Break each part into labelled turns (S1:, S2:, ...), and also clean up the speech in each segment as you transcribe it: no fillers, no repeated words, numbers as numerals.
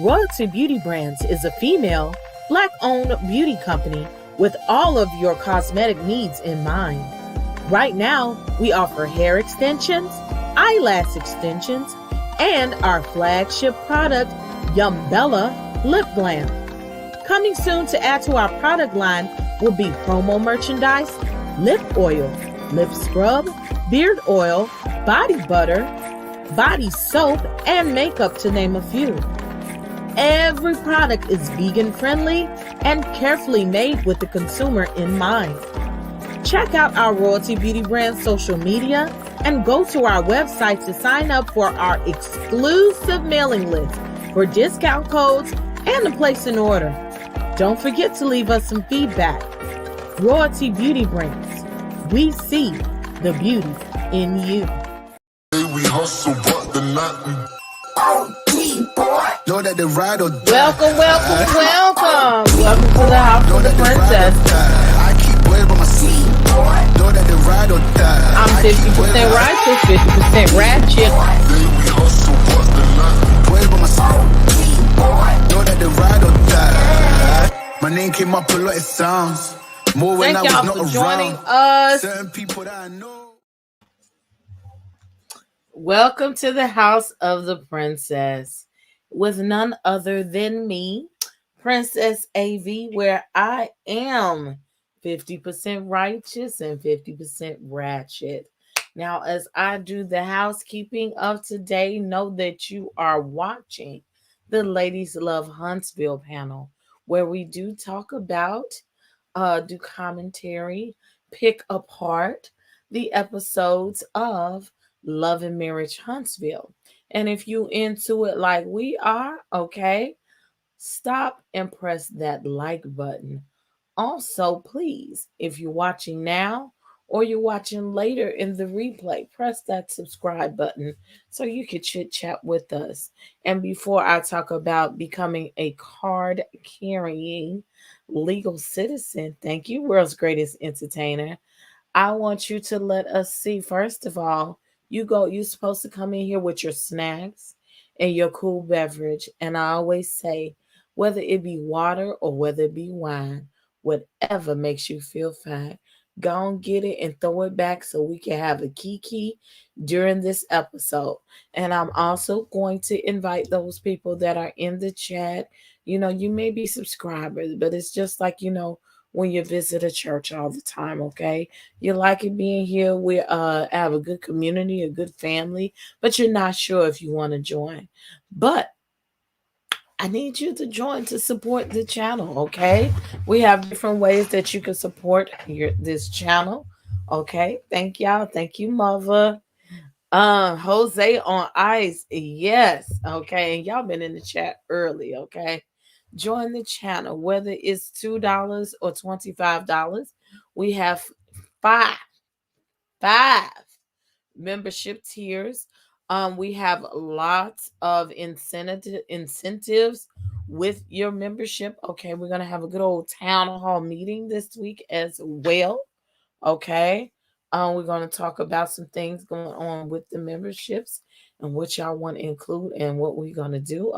S1: Royalty Beauty Brands is a female, Black-owned beauty company with all of your cosmetic needs in mind. Right now, we offer hair extensions, eyelash extensions, and our flagship product, Yumbella Lip Glam. Coming soon to add to our product line will be promo merchandise, lip oil, lip scrub, beard oil, body butter, body soap, and makeup, to name a few. Every product is vegan friendly and carefully made with the consumer in mind. Check out our Royalty Beauty Brand social media and go to our website to sign up for our exclusive mailing list for discount codes and to place an order. Don't forget to leave us some feedback. Royalty Beauty Brands. We see the beauty in you.
S2: We hustle, but the night. Know that the ride or die.
S1: Welcome to the House of the Princess.
S2: I keep way by my seat. Know that the ride or die.
S1: I'm 50% righteous, 50% ratchet.
S2: We hustle, but the night. Way by my seat. Know that the ride or die. My name came up a lot of sounds. More when
S1: Thank
S2: I was
S1: y'all
S2: not
S1: for joining
S2: around.
S1: us.
S2: Certain people that I know.
S1: Welcome to the House of the Princess with none other than me, Princess AV, where I am 50% righteous and 50% ratchet. Now, as I do the housekeeping of today, know that you are watching the Ladies Love Huntsville Panel, where we do talk about, do commentary, pick apart the episodes of Love and Marriage Huntsville. And if you into it like we are, okay, stop and press that like button. Also, please, if you're watching now or you're watching later in the replay, press that subscribe button so you can chit chat with us. And before I talk about becoming a card carrying legal citizen, thank you, world's greatest entertainer, I want you to let us see, first of all, you're supposed to come in here with your snacks and your cool beverage. And I always say, whether it be water or whether it be wine, whatever makes you feel fine, go and get it and throw it back so we can have a kiki during this episode. And I'm also going to invite those people that are in the chat. You know, you may be subscribers, but it's just like, when you visit a church all the time, okay? You like it being here. We have a good community, a good family, but you're not sure if you want to join. But I need you to join to support the channel, okay? We have different ways that you can support this channel, okay? Thank y'all. Thank you, mother. Jose on ice, yes, okay? And y'all been in the chat early, okay? Join the channel, whether it's $2 or $25. We have five membership tiers. We have lots of incentives with your membership. Okay, we're gonna have a good old town hall meeting this week as well. Okay. We're going to talk about some things going on with the memberships and what y'all want to include and what we're going to do.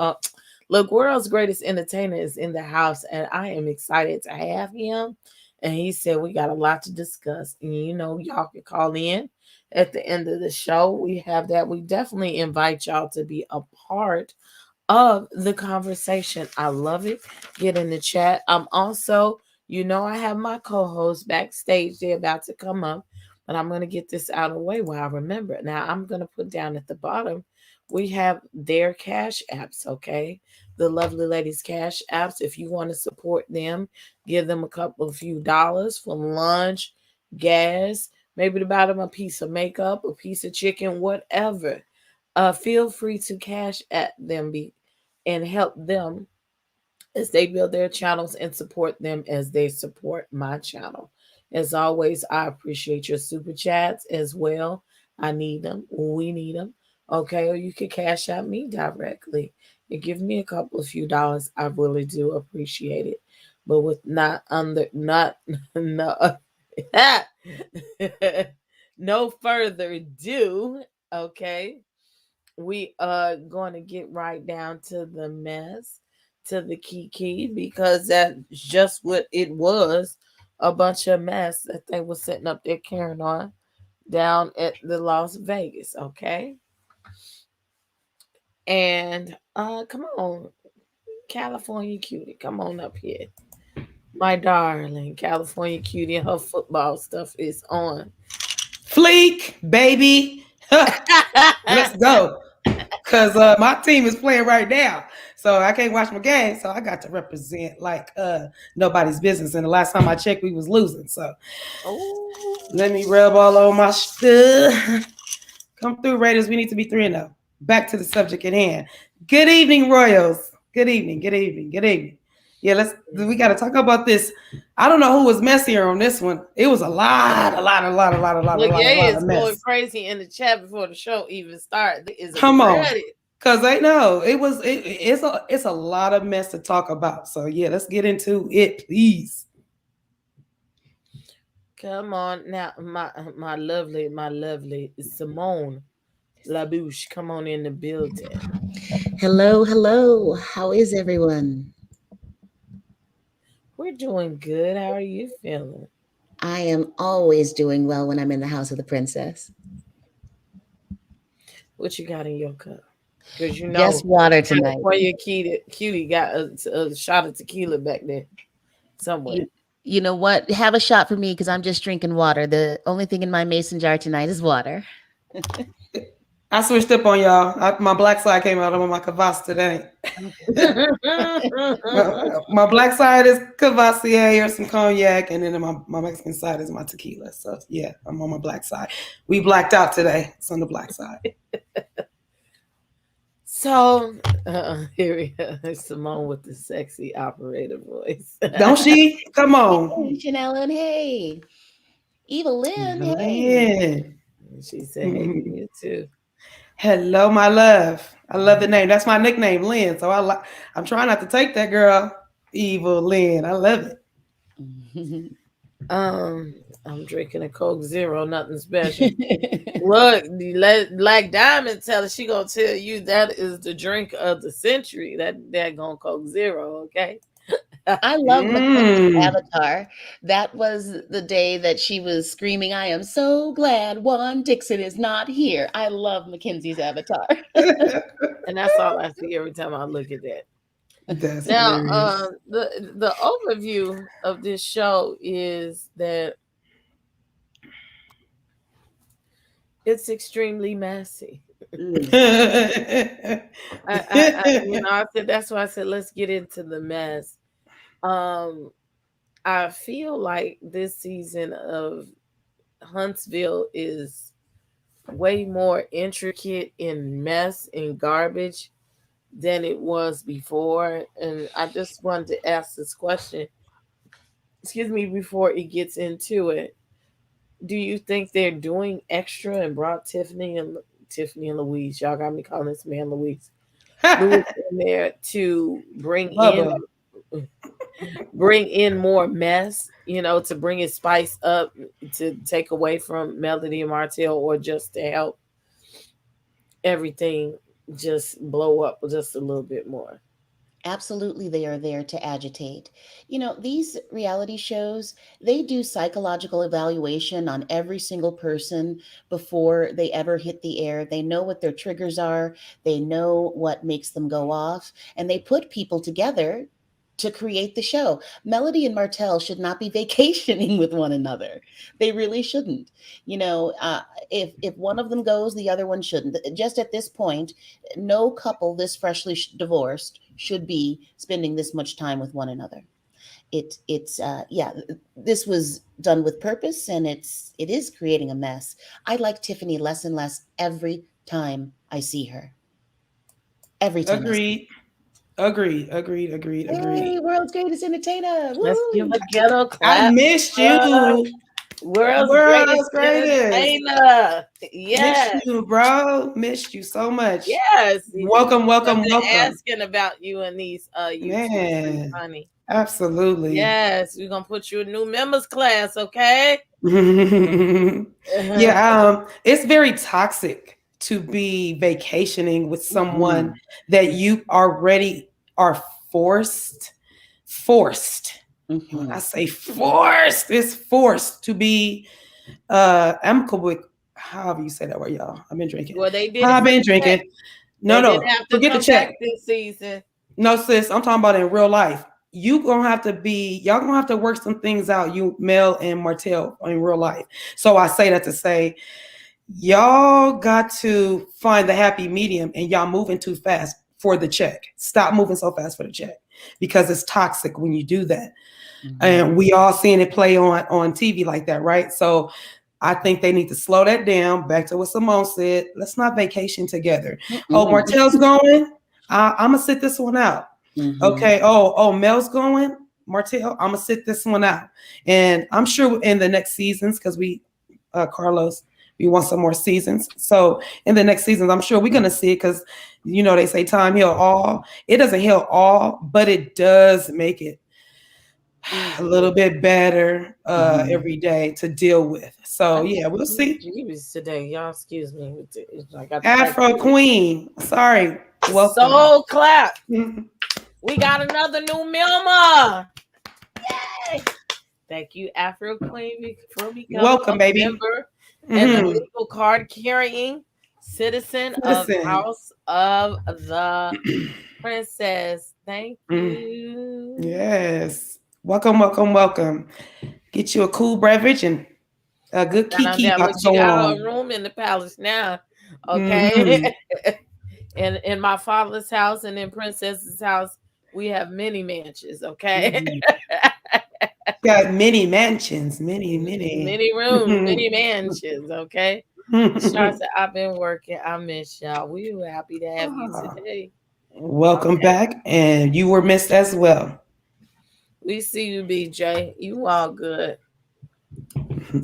S1: Look, world's greatest entertainer is in the house, and I am excited to have him. And he said we got a lot to discuss. And y'all can call in at the end of the show. We have that. We definitely invite y'all to be a part of the conversation. I love it. Get in the chat. I'm also, I have my co-host backstage. They're about to come up, but I'm going to get this out of the way while I remember it. Now, I'm going to put down at the bottom, we have their cash apps, okay? The lovely ladies' cash apps. If you want to support them, give them a few dollars for lunch, gas, maybe to buy them a piece of makeup, a piece of chicken, whatever. Feel free to cash at them and help them as they build their channels and support them as they support my channel. As always, I appreciate your super chats as well. I need them. We need them. Okay, or you can cash out me directly and give me a few dollars. I really do appreciate it. But with no further ado, okay, we are going to get right down to the mess, to the kiki, because that's just what it was, a bunch of mess that they were sitting up there carrying on down at the Las Vegas, okay? And come on, California cutie, come on up here. My darling California cutie, and her football stuff is on.
S3: Fleek, baby. Let's go. Because my team is playing right now. So I can't watch my game. So I got to represent like nobody's business. And the last time I checked, we was losing. So let me rub all over my stuff. Come through, Raiders. We need to be 3-0. Back to the subject at hand. Good evening, Royals. Good evening. Good evening. Good evening. Yeah, we got to talk about this. I don't know who was messier on this one. It was a lot of
S1: going crazy in the chat before the show even started.
S3: Come on, because they know it's a lot of mess to talk about. So yeah, let's get into it, please.
S1: Come on now, my lovely Simone La Bouche, come on in the building.
S4: Hello. How is everyone?
S1: We're doing good. How are you feeling?
S4: I am always doing well when I'm in the house of the princess.
S1: What you got in your cup? Because you know,
S4: just water tonight.
S1: Before your cutie got a shot of tequila back there somewhere.
S4: You know what? Have a shot for me because I'm just drinking water. The only thing in my mason jar tonight is water.
S3: I switched up on y'all. My black side came out. I'm on my kvass today. my black side is Cavassier or some cognac, and then my Mexican side is my tequila. So yeah, I'm on my black side. We blacked out today. It's on the black side.
S1: So here we go. Simone with the sexy operator voice.
S3: Don't she? Come on.
S4: Hey, Chanel and hey. Evelyn.
S3: Hey.
S1: She said, hey, you too.
S3: Hello, my love. I love the name. That's my nickname, Lynn. So I'm trying not to take that, girl. Evil Lynn. I love it.
S1: I'm drinking a Coke Zero, nothing special. Look, Black Diamond tell her she gonna tell you that is the drink of the century. That gonna Coke Zero, okay?
S4: I love Mackenzie's avatar. That was the day that she was screaming, I am so glad Juan Dixon is not here. I love Mackenzie's avatar.
S1: And that's all I see every time I look at that.
S3: That's
S1: now, the overview of this show is that it's extremely messy. I said that's why I said let's get into the mess. I feel like this season of Huntsville is way more intricate in mess and garbage than it was before. And I just wanted to ask this question, before it gets into it. Do you think they're doing extra and brought Tiffany and Louise? Y'all got me calling this man Louise in there to bring in more mess, to bring his spice up, to take away from Melody and Martell, or just to help everything just blow up just a little bit more?
S4: Absolutely, they are there to agitate. These reality shows, they do psychological evaluation on every single person before they ever hit the air. They know what their triggers are. They know what makes them go off. And they put people together to create the show. Melody and Martell should not be vacationing with one another. They really shouldn't. If one of them goes, the other one shouldn't. Just at this point, no couple this freshly divorced should be spending this much time with one another. This was done with purpose, and it is creating a mess. I like Tiffany less and less every time I see her. Every time.
S3: Agreed.
S4: Hey, world's greatest entertainer.
S1: Let's give a ghetto clap.
S3: I missed you.
S1: World's greatest entertainer. Yes.
S3: Missed you, bro. Missed you so much.
S1: Yes.
S3: Welcome.
S1: Asking about you and these
S3: man.
S1: Funny.
S3: Absolutely.
S1: Yes, we're gonna put you in new members class, okay?
S3: Yeah, it's very toxic to be vacationing with someone that you already are forced. And when I say forced, it's forced to be amicable with, however you say that word, y'all. I've been drinking.
S1: Well, they did.
S3: I've been drinking.
S1: They
S3: No,
S1: didn't have to
S3: forget the
S1: come
S3: check.
S1: back this season.
S3: No, sis, I'm talking about in real life. Y'all gonna have to work some things out, you Mel and Martell, in real life. So I say that to say, y'all got to find the happy medium, and y'all moving too fast for the check. Stop moving so fast for the check, because it's toxic when you do that. And we all seeing it play on TV like that, right? So I think they need to slow that down. Back to what Simone said. Let's not vacation together. Oh, Martell's going. I'm gonna sit this one out. Okay. Oh, Mel's going. Martell, I'm gonna sit this one out. And I'm sure in the next seasons, because Carlos, we want some more seasons. So in the next seasons, I'm sure we're gonna see it, because they say time heal all. It doesn't heal all, but it does make it a little bit better every day to deal with. So yeah, we'll see.
S1: Today, y'all, excuse me. I got
S3: Afro Queen. Sorry.
S1: Welcome. So clap. We got another new member. Yay! Thank you, Afro Queen, for becoming
S3: welcome, baby.
S1: Member and a legal card carrying citizen of House of the Princess. Thank you.
S3: Yes. Welcome. Get you a cool beverage and a good kiki.
S1: She got a room in the palace now. Okay. And in my father's house and in Princess's house, we have many mansions. Okay.
S3: Got many mansions, many
S1: rooms, many mansions. Okay. Shar said, I've been working. I miss y'all. We were happy to have you today.
S3: Welcome back, and you were missed as well.
S1: We see you, BJ. You all good.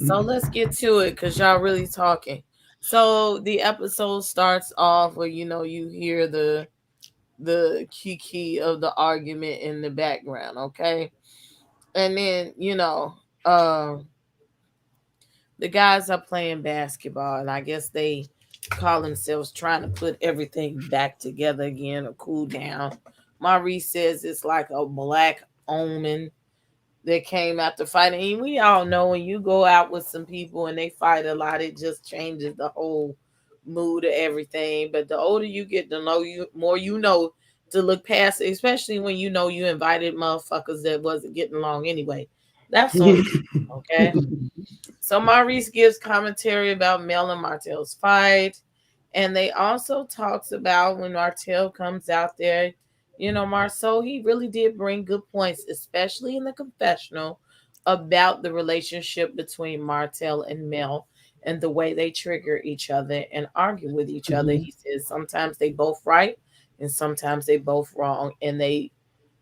S1: So let's get to it, because y'all really talking. So the episode starts off where you hear the kiki of the argument in the background, okay? And then the guys are playing basketball, and I guess they call themselves trying to put everything back together again or cool down. Maurice says it's like a black omen that came after fighting. And we all know when you go out with some people and they fight a lot, it just changes the whole mood of everything. But the older you get, the more to look past it, especially when you invited motherfuckers that wasn't getting along anyway. That's on okay. So Maurice gives commentary about Mel and Martell's fight. And they also talks about when Martell comes out there, Marceau, he really did bring good points, especially in the confessional, about the relationship between Martell and Mel and the way they trigger each other and argue with each other. He says sometimes they both right and sometimes they both wrong. And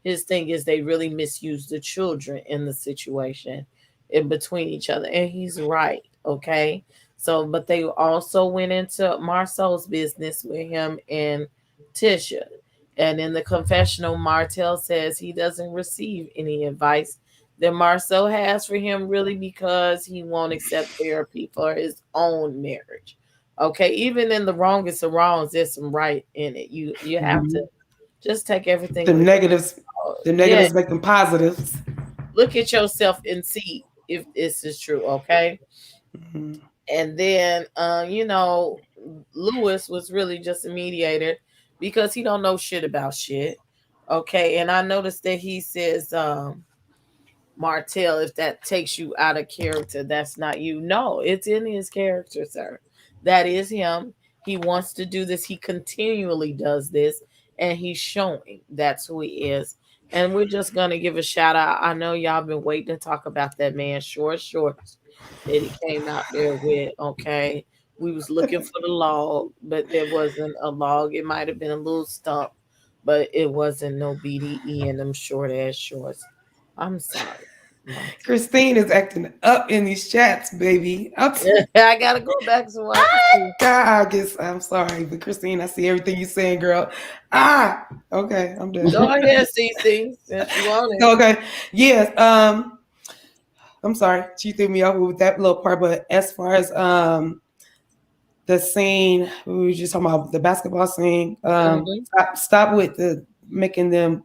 S1: his thing is they really misuse the children in the situation in between each other. And he's right, okay? So, but they also went into Marceau's business with him and Tisha. And in the confessional, Martell says he doesn't receive any advice that Marceau has for him, really, because he won't accept therapy for his own marriage. Okay, even in the wrongest of wrongs, there's some right in it. You have to just take everything.
S3: The negatives make them positives.
S1: Look at yourself and see if this is true, okay? And then, Lewis was really just a mediator because he don't know shit about shit. Okay. And I noticed that he says, Martell, if that takes you out of character, that's not you. No, it's in his character, sir. That is him. He wants to do this. He continually does this, and he's showing that's who he is. And we're just going to give a shout out. I know y'all been waiting to talk about that man, short shorts that he came out there with. Okay. We was looking for the log, but there wasn't a log. It might have been a little stump, but it wasn't no BDE in them short ass shorts. I'm sorry.
S3: Christine is acting up in these chats, baby.
S1: I gotta go back to watch.
S3: I guess I'm sorry, but Christine, I see everything you're saying, girl. Okay, I'm done.
S1: Go ahead, CC, since you want it.
S3: Okay, yes. I'm sorry, she threw me off with that little part, but as far as the scene we were just talking about, the basketball scene.
S1: Mhm.
S3: Stop with the making them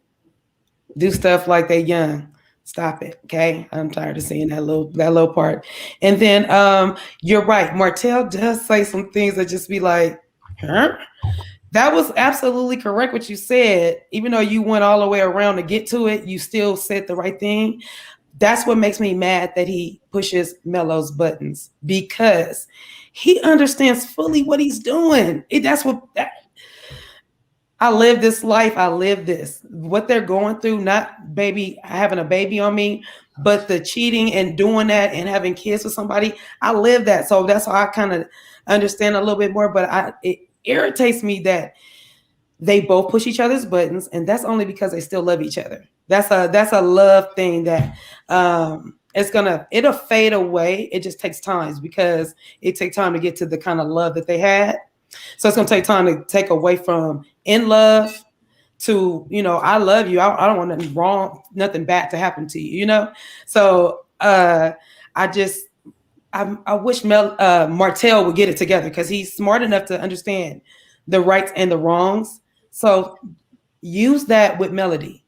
S3: do stuff like they young. Stop it, okay? I'm tired of seeing that little part. And then you're right. Martell does say some things that just be like, huh? That was absolutely correct what you said. Even though you went all the way around to get to it, you still said the right thing. That's what makes me mad that he pushes Melo's buttons because he understands fully what he's doing. I live this life. I live this. What they're going through, not baby having a baby on me, but the cheating and doing that and having kids with somebody. I live that. So that's how I kind of understand a little bit more. But it irritates me that they both push each other's buttons, and that's only because they still love each other. That's a love thing that it'll fade away. It just takes time because it takes time to get to the kind of love that they had. So it's gonna take time to take away from in love to, I love you. I don't want nothing wrong, nothing bad to happen to you, So I just I wish Martell would get it together because he's smart enough to understand the rights and the wrongs. So use that with Melody.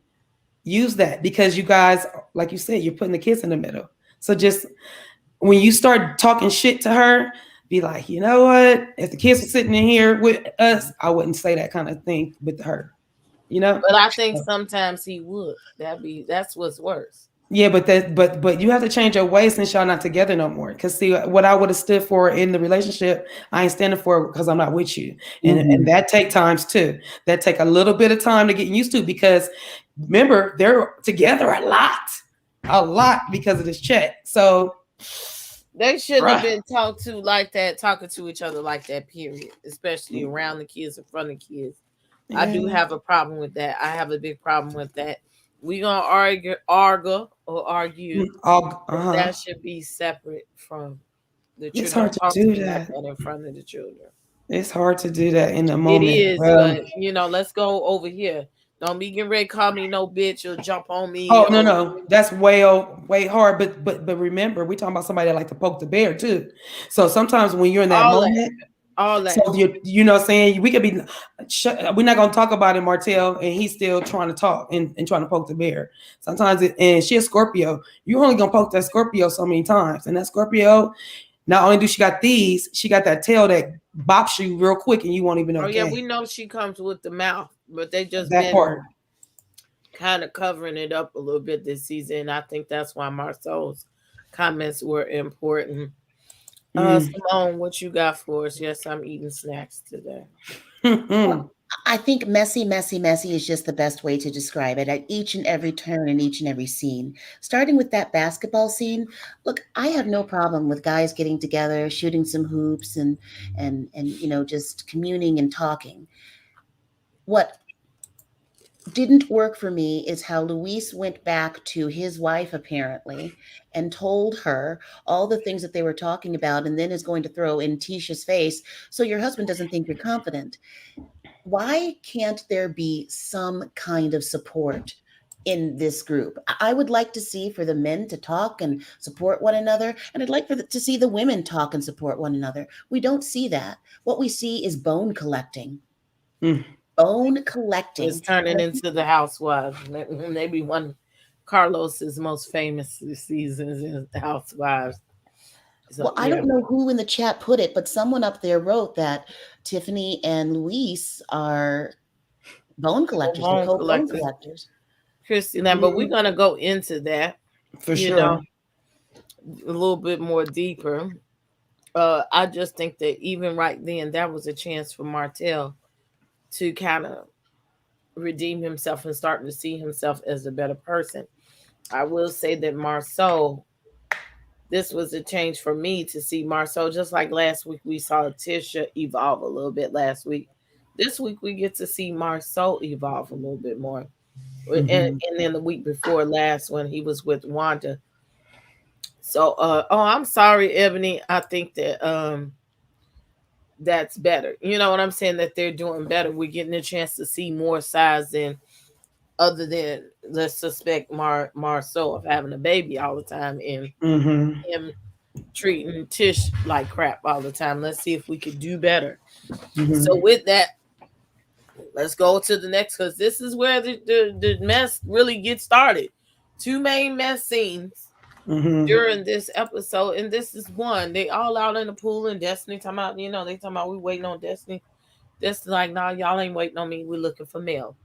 S3: Use that because you guys, like you said, you're putting the kids in the middle. So just when you start talking shit to her, be like, you know what? If the kids were sitting in here with us, I wouldn't say that kind of thing with her.
S1: But I think sometimes he would. That's what's worse.
S3: Yeah, but you have to change your ways since y'all not together no more. Cause see, what I would have stood for in the relationship, I ain't standing for because I'm not with you, and that take times too. That take a little bit of time to get used to because remember they're together a lot because of this check. So
S1: They shouldn't have been talked to like that, talking to each other like that, period. Especially around the kids, in front of kids. I do have a problem with that. I have a big problem with that. We gonna argue. That should be separate from the children.
S3: It's hard to
S1: Talk to
S3: do
S1: me like
S3: that.
S1: that in front of the children.
S3: It's hard to do that in the
S1: It
S3: moment.
S1: is, but let's go over here. Don't be getting ready to call me no bitch or jump on me.
S3: Oh no, that's way hard. But remember, we talking about somebody that like to poke the bear too. So sometimes when you're in that moment,
S1: all that.
S3: So you know what I'm saying, we could be we're not gonna talk about it, Martell, and he's still trying to talk and trying to poke the bear. Sometimes and she's Scorpio. You're only gonna poke that Scorpio so many times, and that Scorpio, not only do she got these, she got that tail that bops you real quick, and you won't even know.
S1: Oh yeah, we know she comes with the mouth, but they just
S3: that
S1: been
S3: part
S1: kind of covering it up a little bit this season. I think that's why Marceau's comments were important. Simone, what you got for us? Yes, I'm eating snacks today.
S4: Well, I think messy, messy, messy is just the best way to describe it at each and every turn in each and every scene. Starting with that basketball scene, look, I have no problem with guys getting together, shooting some hoops and just communing and talking. What didn't work for me is how Luis went back to his wife apparently and told her all the things that they were talking about and then is going to throw in Tisha's face so your husband doesn't think you're confident. Why can't there be some kind of support in this group? I would like to see for the men to talk and support one another, and I'd like to see the women talk and support one another. We don't see that. What we see is bone collecting. Bone collecting.
S1: It's turning into the Housewives. Maybe one Carlos's most famous seasons is the Housewives.
S4: So, well, I don't know who in the chat put it, but someone up there wrote that Tiffany and Luis are bone collectors. Bone collectors.
S1: Christy, but we're gonna go into that
S3: for sure.
S1: A little bit more deeper. I just think that even right then, that was a chance for Martell to kind of redeem himself and starting to see himself as a better person. I will say that Marceau, this was a change for me to see Marceau, just like last week we saw Tisha evolve a little bit last week. This week we get to see Marceau evolve a little bit more. And then the week before last when he was with Wanda. So I'm sorry, Ebony. I think that that's better. You know what I'm saying? That they're doing better. We're getting a chance to see more sides than other than let's suspect Marceau of having a baby all the time and him treating Tish like crap all the time. Let's see if we could do better. So
S3: Mm-hmm.
S1: with that, let's go to the next, because this is where the mess really gets started. Two main mess scenes
S3: Mm-hmm.
S1: during this episode, and this is one. They all out in the pool, and Destiny talking about, they talking about we waiting on Destiny. Destiny like, nah, y'all ain't waiting on me. We're looking for Mel.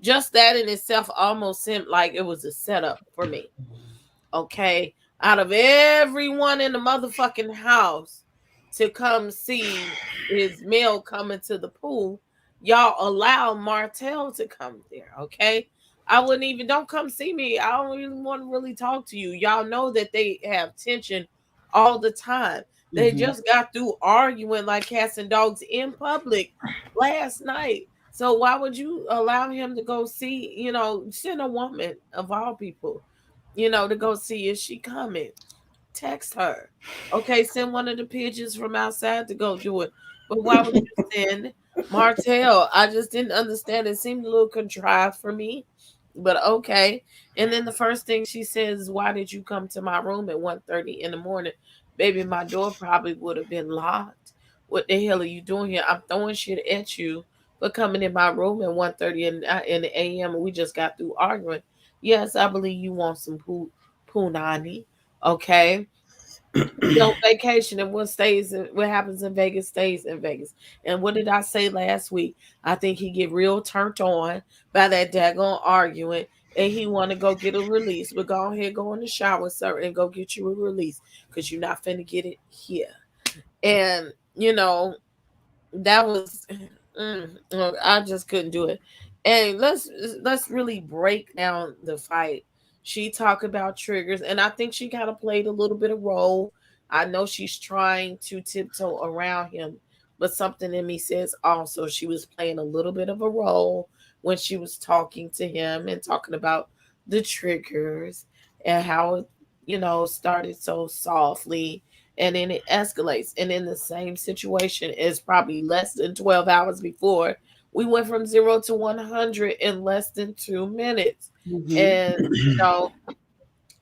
S1: Just that in itself almost seemed like it was a setup for me. Okay, out of everyone in the motherfucking house to come see his male coming to the pool, y'all allow Martell to come there. Okay, I wouldn't even, don't come see me. I don't even want to really talk to you. Y'all know that they have tension all the time. They
S3: Mm-hmm.
S1: just got through arguing like cats and dogs in public last night. So why would you allow him to go see, send a woman of all people, to go see, is she coming? Text her. Okay, send one of the pigeons from outside to go do it. But why would you send Martell? I just didn't understand. It seemed a little contrived for me. But okay. And then the first thing she says is, why did you come to my room at 1:30 in the morning? Baby, my door probably would have been locked. What the hell are you doing here? I'm throwing shit at you for coming in my room at 1:30 in the AM, and we just got through arguing. Yes, I believe you want some punani. Okay. We on vacation, and what happens in Vegas stays in Vegas. And what did I say last week? I think he get real turned on by that daggone arguing, and he want to go get a release. But go ahead, go in the shower, sir, and go get you a release, because you're not finna get it here. And that was I just couldn't do it. And let's really break down the fight. She talked about triggers, and I think she kind of played a little bit of role. I know she's trying to tiptoe around him, but something in me says also she was playing a little bit of a role when she was talking to him and talking about the triggers and how it, started so softly, and then it escalates. And in the same situation is probably less than 12 hours before, we went from 0 to 100 in less than 2 minutes. And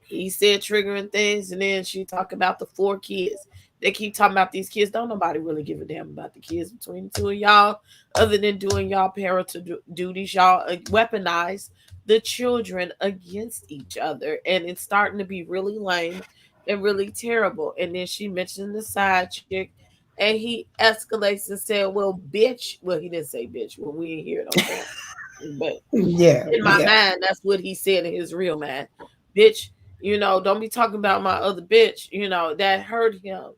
S1: he said triggering things, and then she talked about the 4 kids. They keep talking about these kids. Don't nobody really give a damn about the kids between the two of y'all, other than doing y'all parental duties. Y'all weaponize the children against each other, and it's starting to be really lame and really terrible. And then she mentioned the side chick, and he escalates and said, "Well, bitch." Well, he didn't say bitch. Well, we didn't hear it on camera, but
S3: Yeah,
S1: in my
S3: yeah.
S1: mind, that's what he said in his real mind. Bitch, don't be talking about my other bitch. That hurt him.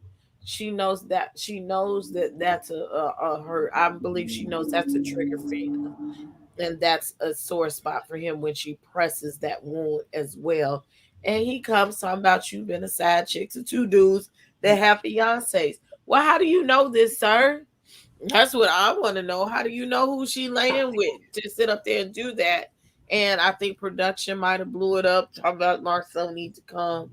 S1: She knows that. She knows that that's a hurt. I believe she knows that's a trigger for him. And that's a sore spot for him when she presses that wound as well. And he comes talking about you being a side chick to two dudes that have fiancés. Well, how do you know this, sir? That's what I want to know. How do you know who she laying with to sit up there and do that? And I think production might have blew it up. Talk about Marcel need to come.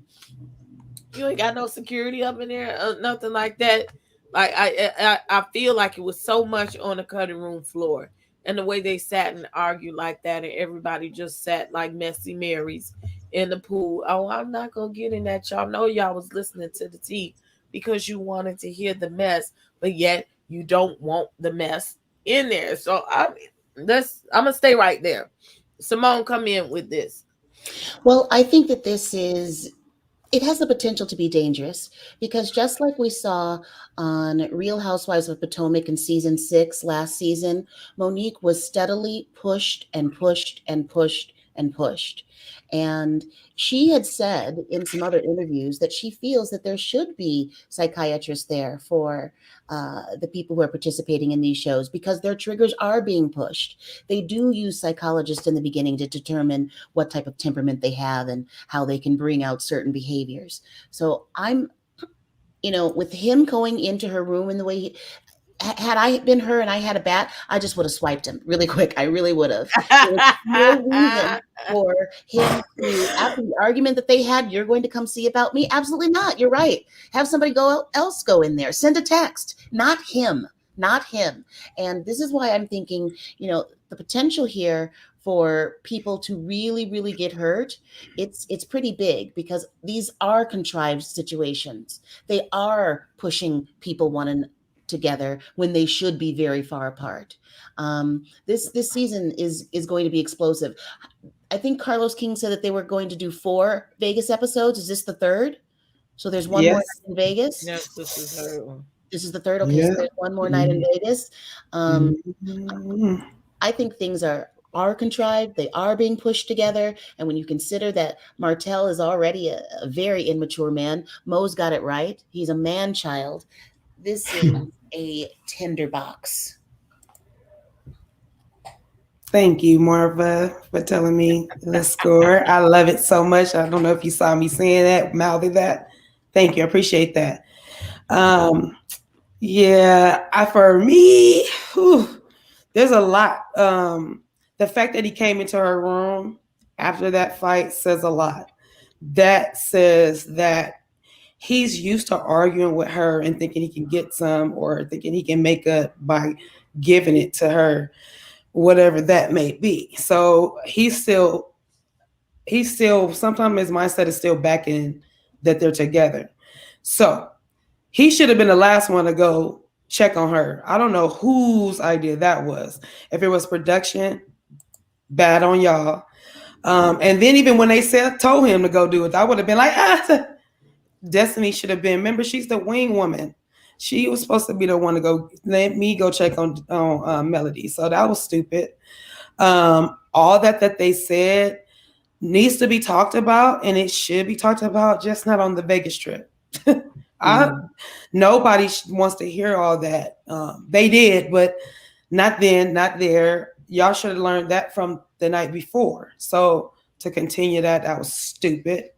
S1: You ain't got no security up in there, nothing like that. Like I feel like it was so much on the cutting room floor, and the way they sat and argued like that, and everybody just sat like messy Marys in the pool. Oh, I'm not gonna get in that. Y'all know y'all was listening to the tea because you wanted to hear the mess, but yet you don't want the mess in there. So I'm gonna stay right there. Simone, come in with this.
S4: Well, I think that it has the potential to be dangerous because just like we saw on Real Housewives of Potomac in season 6 last season, Monique was steadily pushed and pushed and pushed and pushed. And she had said in some other interviews that she feels that there should be psychiatrists there for the people who are participating in these shows because their triggers are being pushed. They do use psychologists in the beginning to determine what type of temperament they have and how they can bring out certain behaviors. So with him going into her room in the way had I been her and I had a bat, I just would have swiped him really quick. I really would have. There was no reason for him to, after the argument that they had, you're going to come see about me? Absolutely not. You're right. Have somebody else go in there. Send a text. Not him. Not him. And this is why I'm thinking, the potential here for people to really, really get hurt, it's pretty big, because these are contrived situations. They are pushing people together when they should be very far apart. This season is going to be explosive. I think Carlos King said that they were going to do 4 Vegas episodes. Is this the third? So there's one more
S3: Yes.
S4: night in Vegas.
S1: Yes, this is her one.
S4: This is the third. Okay, so
S3: Yeah.
S4: there's one more night in Vegas.
S3: Mhm.
S4: I think things are contrived. They are being pushed together. And when you consider that Martell is already a very immature man, Mo's got it right. He's a man child. This is a tinderbox.
S3: Thank you, Marva, for telling me the score. I love it so much. I don't know if you saw me saying that, mouthing that. Thank you. I appreciate that. Um, yeah, for me, whew, there's a lot. The fact that he came into her room after that fight says a lot. That says that he's used to arguing with her and thinking he can get some, or thinking he can make up by giving it to her, whatever that may be. So he's still sometimes his mindset is still back in that they're together. So he should have been the last one to go check on her. I don't know whose idea that was. If it was production, bad on y'all. And then even when they told him to go do it, I would have been like, Destiny should have been. Remember, she's the wing woman. She was supposed to be the one to go let me go check on Melody. So that was stupid. All that they said needs to be talked about, and it should be talked about, just not on the Vegas trip. Nobody wants to hear all that. They did, but not then, not there. Y'all should have learned that from the night before. So to continue that was stupid.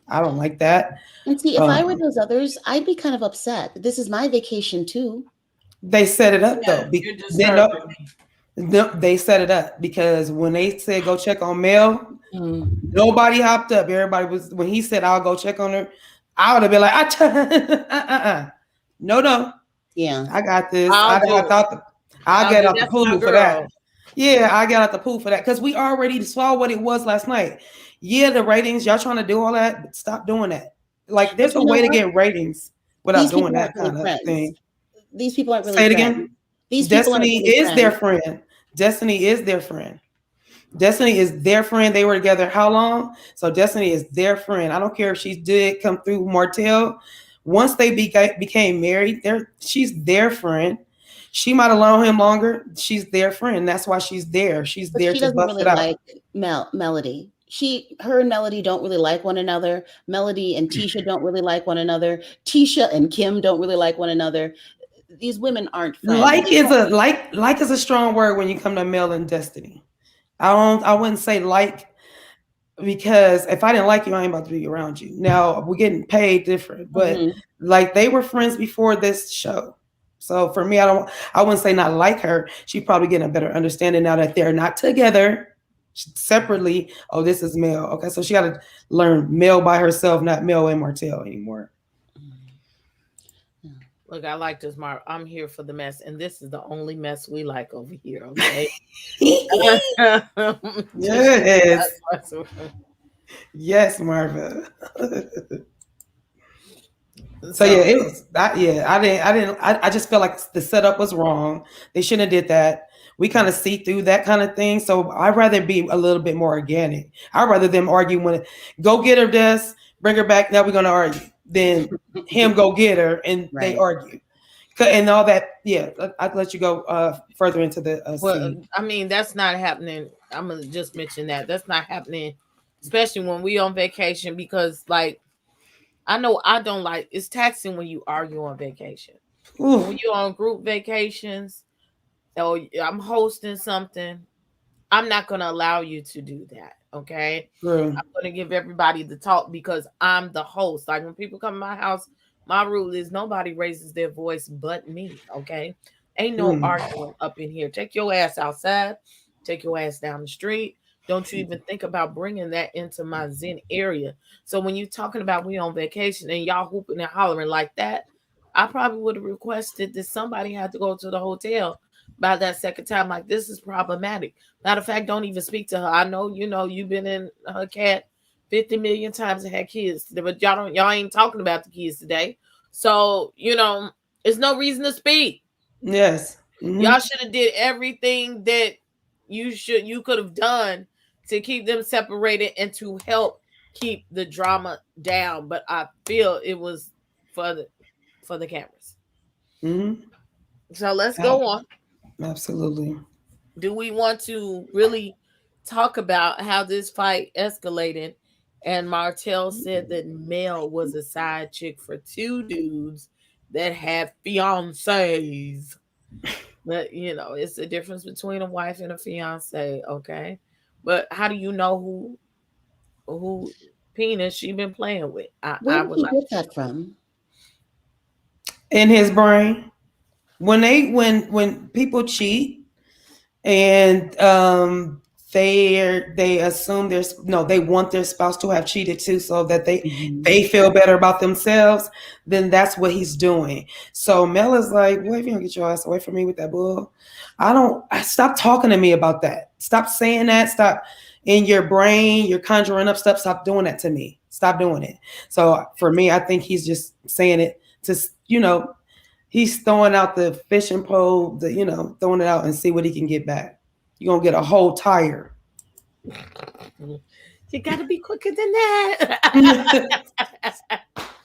S3: I don't like that.
S4: And see, if I were those others, I'd be kind of upset. This is my vacation too.
S3: They set it up though.
S1: You're disturbing me.
S3: No, they set it up because when they said go check on Mel, nobody hopped up. Everybody was, when he said I'll go check on her, I would have been like, no.
S4: Yeah,
S3: I got this.
S1: I'll
S3: get out the pool for that. Yeah, I got out the pool for that because we already saw what it was last night. Yeah, the ratings, y'all trying to do all that, but stop doing that. Like, there's a way to get ratings without doing that kind of thing.
S4: These people aren't really
S3: Say it
S4: friends.
S3: again.
S4: These
S3: Destiny is their friend. Destiny is their friend. Destiny is their friend. They were together how long? So Destiny is their friend. I don't care if she did come through Martell. Once they became married, she's their friend. She might have known him longer. She's their friend. That's why she's there. She's there to bust it out.
S4: Like Melody. Her and Melody don't really like one another. Melody and Tisha don't really like one another. Tisha and Kim don't really like one another. These women aren't friends.
S3: Like is a strong word when you come to Mel and Destiny. I wouldn't say like, because if I didn't like you, I ain't about to be around you. Now we're getting paid different, but like they were friends before this show. So for me, I wouldn't say not like her. She probably getting a better understanding now that they're not together separately. Oh, this is Mel. Okay, so she got to learn Mel by herself, not Mel and Martell anymore.
S1: Look, I like this, Marv. I'm here for the mess, and this is the only mess we like over here. Okay.
S3: Yes. Yes, Marva. So yeah, it was that. Yeah, I just felt like the setup was wrong. They shouldn't have did that. We kind of see through that kind of thing. So I'd rather be a little bit more organic. I'd rather them argue when go get her, Des, bring her back. Now we're gonna argue. Then him go get her, and they argue, and all that. Yeah, I'd let you go further into the.
S1: Well, I mean, that's not happening. I'm gonna just mention that's not happening, especially when we on vacation, because like. I know I don't like, it's taxing when you argue on vacation. When you're on group vacations, or I'm hosting something, I'm not going to allow you to do that. Okay. I'm going to give everybody the talk because I'm the host. Like when people come to my house, my rule is nobody raises their voice but me. Okay. Ain't no arguing up in here. Take your ass outside. Take your ass down the street. Don't you even think about bringing that into my Zen area. So when you're talking about we on vacation and y'all hooping and hollering like that, I probably would have requested that somebody had to go to the hotel by that second time, like, this is problematic. Matter of fact, don't even speak to her. I know, you've been in her cat 50 million times and had kids, but y'all ain't talking about the kids today. So, there's no reason to speak.
S3: Yes.
S1: Y'all should have did everything that you could have done to keep them separated and to help keep the drama down. But I feel it was for the cameras.
S3: Mm-hmm.
S1: So let's go on.
S3: Absolutely.
S1: Do we want to really talk about how this fight escalated? And Martell said that Mel was a side chick for two dudes that had fiancés. But it's the difference between a wife and a fiance, okay? But how do you know who penis she been playing with?
S4: Where
S1: I
S4: did
S1: would
S4: he
S1: like.
S4: get that from?
S3: In his brain, when people cheat and they assume there's no, they want their spouse to have cheated too, so that they feel better about themselves, then that's what he's doing. So Mel is like, well, if you don't get your ass away from me with that bull, stop talking to me about that. Stop saying that. Stop in your brain, you're conjuring up stuff. Stop doing that to me. Stop doing it. So for me, I think he's just saying it to, he's throwing out the fishing pole, throwing it out and see what he can get back. You're going to get a whole tire.
S1: You got to be quicker than that.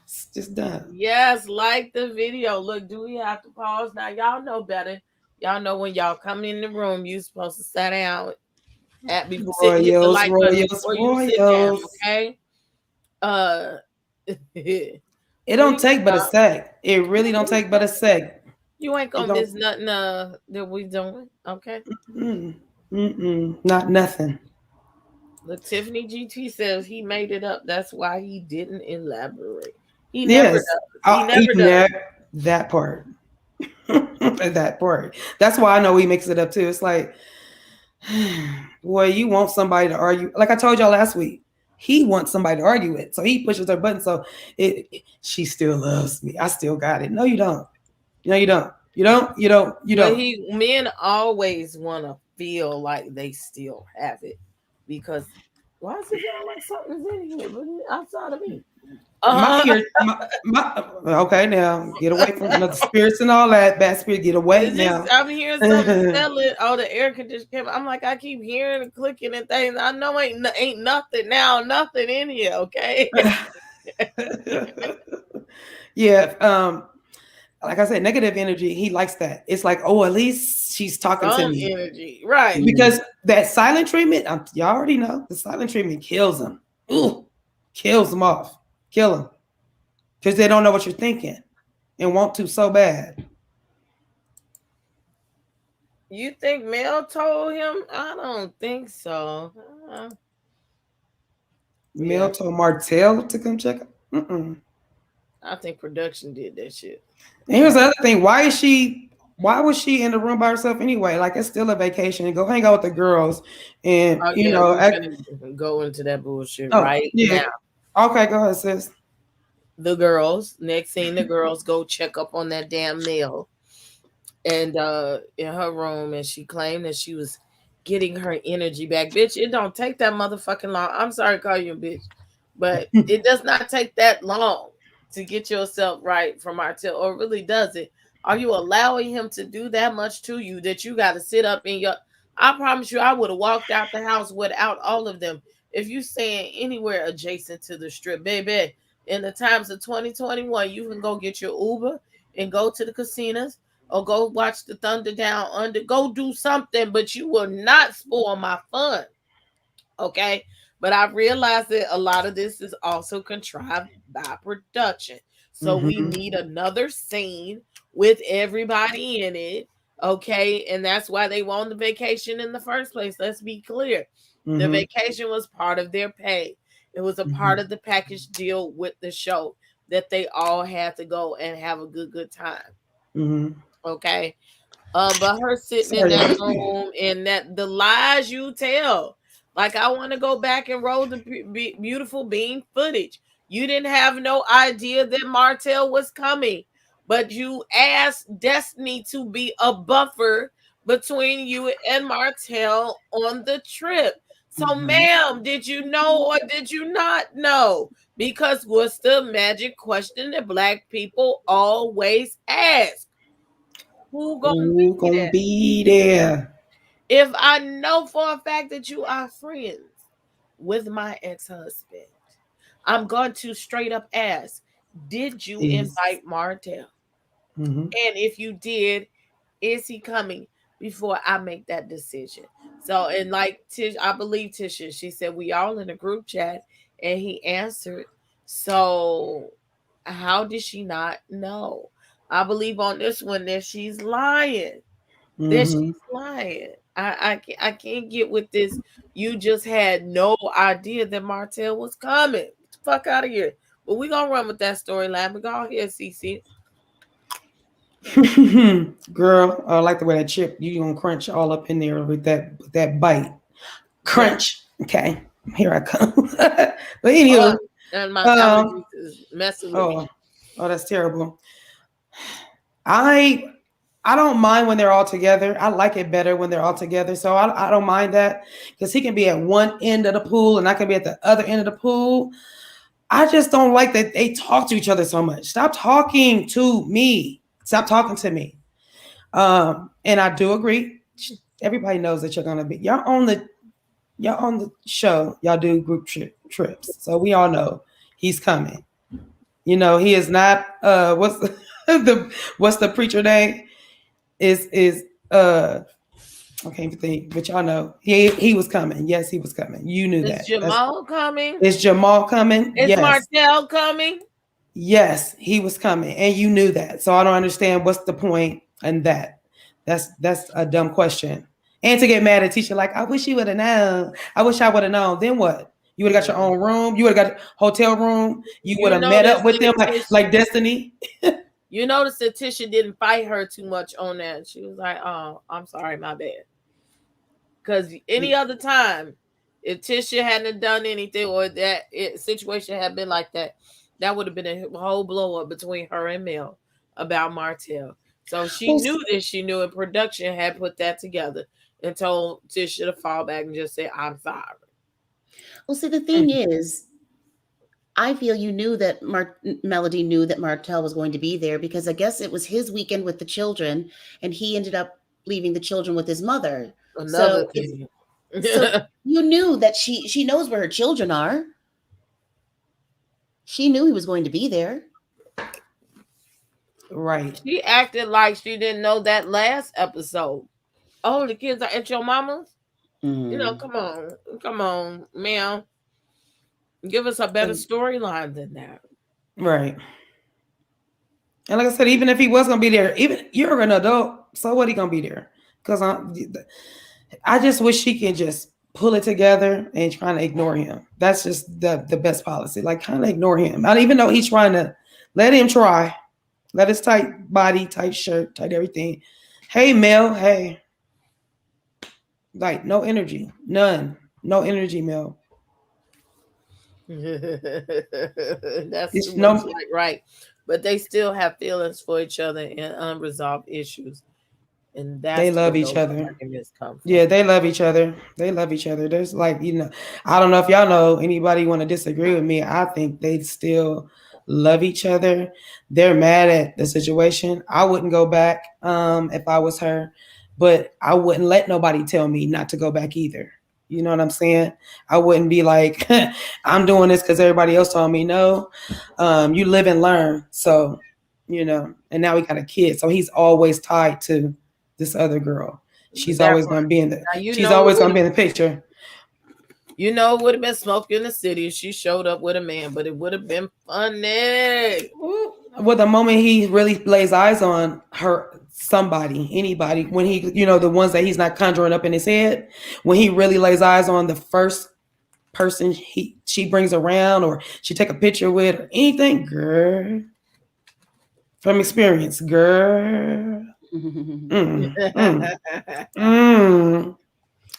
S3: It's just done.
S1: Yes, like the video. Look, do we have to pause now? Y'all know better. Y'all know when y'all come in the room, you supposed to sit down hit the like button before you sit down, okay?
S3: It don't take but a sec. It really don't take but a sec.
S1: You ain't gonna miss nothing that we doing, okay?
S3: Not nothing.
S1: Look, Tiffany GT says he made it up. That's why he didn't elaborate. He never does. He never does.
S3: That part. That part. That's why I know he makes it up too. It's like, boy, you want somebody to argue. Like I told y'all last week, he wants somebody to argue with. So he pushes her button. So she still loves me. I still got it. No, you don't. No, you don't. You don't.
S1: Men always want to feel like they still have it, because why does it feel like something's in here outside of me?
S3: Okay, now get away from the spirits and all that. Bad spirit, get away now.
S1: I'm hearing something selling. Oh, the air conditioner came. I'm like, I keep hearing and clicking and things. I know ain't nothing now, nothing in here. Okay.
S3: Yeah. Like I said, negative energy. He likes that. It's like, oh, at least she's talking to me.
S1: Energy, right?
S3: Because that silent treatment, y'all already know, the silent treatment kills them. Ooh, kills them off. Kill them. Because they don't know what you're thinking and want to so bad.
S1: You think Mel told him? I don't think so.
S3: Mel told Martell to come check up.
S1: I think production did that shit.
S3: And here's the other thing. Why was she in the room by herself anyway? Like, it's still a vacation. Go hang out with the girls. And,
S1: go into that bullshit right now.
S3: Okay, go ahead, sis.
S1: The girls, next scene, the girls go check up on that damn Mel. And in her room, and she claimed that she was getting her energy back. Bitch, it don't take that motherfucking long. I'm sorry to call you a bitch, but it does not take that long to get yourself right from Martell, or really does it? Are you allowing him to do that much to you that you got to sit up in your... I promise you, I would have walked out the house without all of them. If you staying anywhere adjacent to the strip, baby, in the times of 2021, you can go get your Uber and go to the casinos, or go watch the Thunder Down Under. Go do something, but you will not spoil my fun. Okay? But I realized that a lot of this is also contrived by production. So we need another scene with everybody in it. Okay? And that's why they wanted the vacation in the first place. Let's be clear. The vacation was part of their pay. It was a part of the package deal with the show, that they all had to go and have a good time. Okay. But her sitting in that room, and that the lies you tell. Like, I want to go back and roll the beautiful bean footage. You didn't have no idea that Martell was coming, but you asked Destiny to be a buffer between you and Martell on the trip. So, ma'am, did you know or did you not know? Because what's the magic question that Black people always ask? Who gonna
S3: Who
S1: be
S3: gonna
S1: there?
S3: be there?
S1: If I know for a fact that you are friends with my ex-husband, I'm going to straight up ask, did you
S3: Is
S1: invite Martell? And if you did, is he coming before I make that decision? So, and like Tish, I believe Tisha, she said we all in a group chat and he answered. So, how did she not know? I believe on this one that she's lying. That she's lying. I can't get with this. You just had no idea that Martell was coming. Get the fuck out of here. But we gonna run with that storyline. But go ahead, Cece.
S3: Girl, I like the way that chip. You gonna crunch all up in there with that bite.
S1: Yeah.
S3: Crunch. Okay, here I come. But
S1: Oh,
S3: anywho,
S1: and my
S3: um,
S1: allergies is messing with me.
S3: oh, that's terrible. I I don't mind when they're all together. I like it better when they're all together. So I don't mind that because he can be at one end of the pool and I can be at the other end of the pool. I just don't like that they talk to each other so much. Stop talking to me. Stop talking to me. And I do agree. Everybody knows that you're gonna be y'all on the show. Y'all do group trips, so we all know he's coming. You know he is not. What's what's the preacher name? Is I can't even think, but y'all know he was coming. Yes, he was coming. You knew
S1: Is
S3: that.
S1: Jamal coming?
S3: Is Jamal coming?
S1: Is
S3: Yes.
S1: Martell coming?
S3: Yes, he was coming, and you knew that. So I don't understand what's the point in that. That's a dumb question. And to get mad at teacher, like I wish you would have known. I wish I would have known. Then what? You would have got your own room. You would have got a hotel room. You would
S1: You
S3: have met
S1: notice
S3: up with them
S1: that
S3: like Destiny.
S1: you notice that Tisha didn't fight her too much on that. She was like, "Oh, I'm sorry, my bad." Because any other time, if Tisha hadn't done anything or that situation had been like that, that would have been a whole blow up between her and Mel about Martell. So she
S3: Well,
S1: knew that she knew, and production had put that together and told Tisha to fall back and just say, "I'm sorry."
S4: Well, see, the thing is, I feel you knew that Melody knew that Martell was going to be there because I guess it was his weekend with the children, and he ended up leaving the children with his mother.
S1: Another
S4: So,
S1: thing.
S4: so you knew that she knows where her children are. She knew he was going to be there.
S3: right.
S1: She acted like she didn't know that last episode. Oh, the kids are at your mama's?
S4: Mm.
S1: Come on, ma'am. Give us a better storyline than that.
S3: Right. And like I said, even if he was gonna be there, even you're an adult, so what he gonna be there? Because I just wish she can just pull it together and trying to ignore him. That's just the best policy. Like kind of ignore him. Not even though he's trying to let him try. Let his tight body, tight shirt, tight everything. Hey Mel, hey. Like no energy. None. No energy, Mel.
S1: That's
S3: It's
S1: too much
S3: no
S1: like right. But they still have feelings for each other and unresolved issues. And
S3: they
S1: that's
S3: love
S1: where
S3: each
S1: those
S3: other.
S1: arguments come from.
S3: Yeah, they love each other. They love each other. There's like, I don't know if y'all know anybody want to disagree with me. I think they still love each other. They're mad at the situation. I wouldn't go back if I was her, but I wouldn't let nobody tell me not to go back either. You know what I'm saying? I wouldn't be like, I'm doing this because everybody else told me no. You live and learn. So, and now he got a kid. So he's always tied to this other girl. She's
S1: That
S3: always
S1: part.
S3: gonna be in the.
S1: Now you
S3: She's
S1: know
S3: always gonna be in the picture.
S1: you know it would have been smoke in the city if she showed up with a man, but it would have been funny.
S3: Well, the moment he really lays eyes on her, somebody, anybody, when he, the ones that he's not conjuring up in his head, when he really lays eyes on the first person she brings around or she take a picture with or anything, girl, from experience, girl. Mm.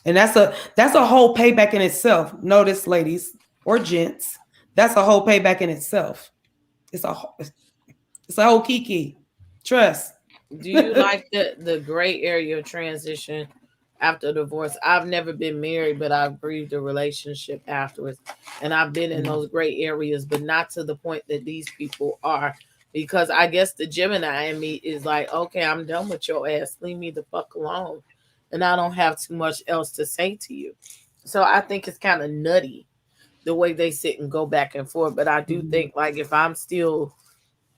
S3: And that's a whole payback in itself. Notice, ladies or gents, that's a whole payback in itself. It's a whole kiki. Trust.
S1: Do you like the gray area transition after divorce? I've never been married, but I've breathed a relationship afterwards, and I've been in those gray areas, but not to the point that these people are. Because I guess the Gemini in me is like, okay, I'm done with your ass. Leave me the fuck alone, and I don't have too much else to say to you. So I think it's kind of nutty the way they sit and go back and forth. But I do think, like, if I'm still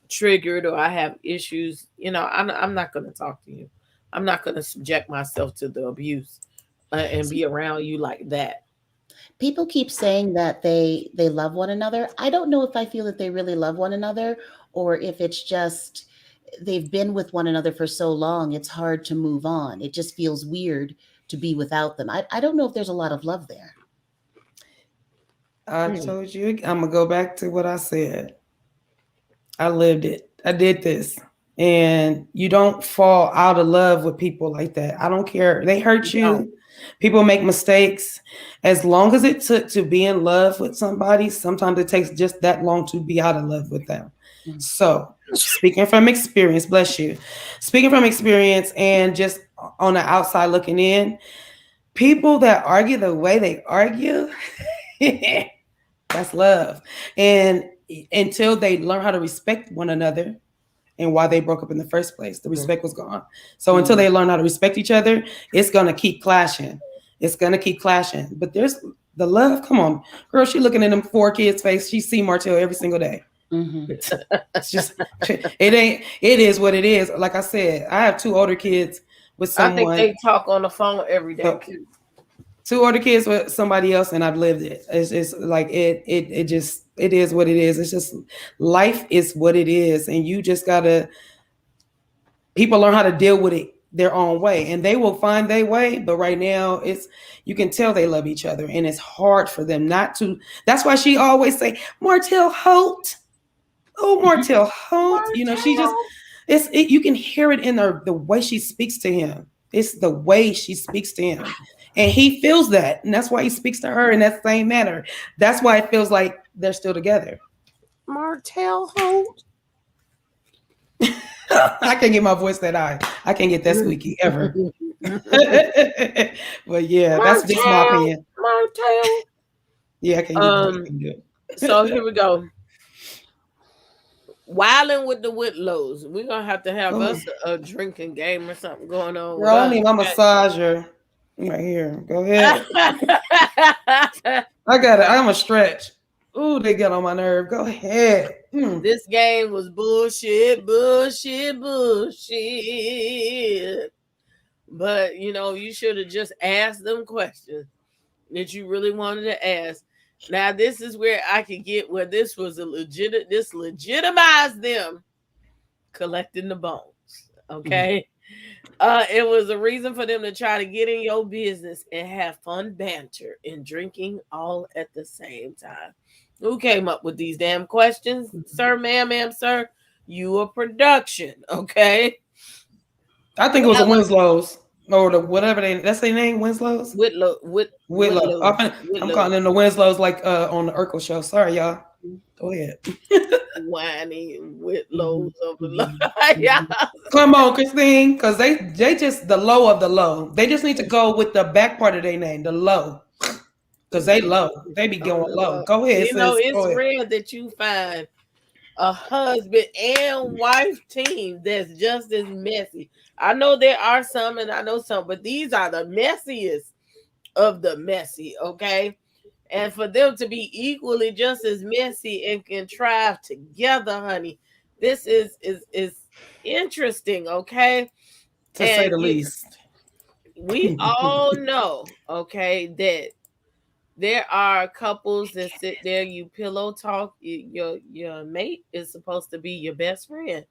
S1: triggered or I have issues, I'm not going to talk to you. I'm not going to subject myself to the abuse and be around you like that.
S4: People keep saying that they love one another. I don't know if I feel that they really love one another, or if it's just they've been with one another for so long it's hard to move on. It just feels weird to be without them. I don't know if there's a lot of love there.
S3: I told you, I'm gonna go back to what I said. I lived it. I did this. And you don't fall out of love with people like that. I don't care. They hurt you. People make mistakes. As long as it took to be in love with somebody, sometimes it takes just that long to be out of love with them. So, speaking from experience, bless you. Speaking from experience and just on the outside looking in, people that argue the way they argue, that's love. And until they learn how to respect one another and why they broke up in the first place, the respect was gone. So until they learn how to respect each other, it's going to keep clashing. It's going to keep clashing. But there's the love. Come on, girl, she looking in them 4 kids' face. She see Martell every single day. It's just, it is what it is. Like I said, I have 2 older kids with someone.
S1: I think they talk on the phone every day.
S3: 2 older kids with somebody else, and I've lived it. It's like it is what it is. It's just life is what it is, and you just gotta. People learn how to deal with it their own way, and they will find their way. But right now, you can tell they love each other, and it's hard for them not to. That's why she always say, "Martell Holt, oh Martell Holt." You know, she just you can hear it in the way she speaks to him. It's the way she speaks to him. And he feels that. And that's why he speaks to her in that same manner. That's why it feels like they're still together.
S1: Martell Holt.
S3: I can't get my voice that high. I can't get that squeaky ever. But yeah, that's just my opinion.
S1: Martell.
S3: Yeah, I can't get it.
S1: So here we go. Wilding with the Whitlows. We're going to have us a drinking game or something going on.
S3: Girl, I need my massager. Right here. Go ahead. I got it. I'm a stretch. Ooh, they get on my nerve. Go ahead.
S1: This game was bullshit. But, you should have just asked them questions that you really wanted to ask. Now, this is where I could get where this was this legitimized them collecting the bones. Okay. It was a reason for them to try to get in your business and have fun banter and drinking all at the same time. Who came up with these damn questions? Sir, ma'am, sir? You a production, okay?
S3: I think it was the Winslow's or whatever that's their name, Winslow's? Whitlow. I'm calling them the Winslow's like on the Urkel show. Sorry, y'all. Go ahead.
S1: Whiny Whitlows of the yeah.
S3: Come on, Christine, because they just the low of the low. They just need to go with the back part of their name, the low, because they low. They be going low. Go ahead.
S1: It's rare that you find a husband and wife team that's just as messy. I know there are some, and I know some, but these are the messiest of the messy. Okay. And for them to be equally just as messy and contrived together, honey, this is interesting, okay?
S3: To say the least.
S1: We all know, okay, that there are couples that sit there, you pillow talk, your mate is supposed to be your best friend.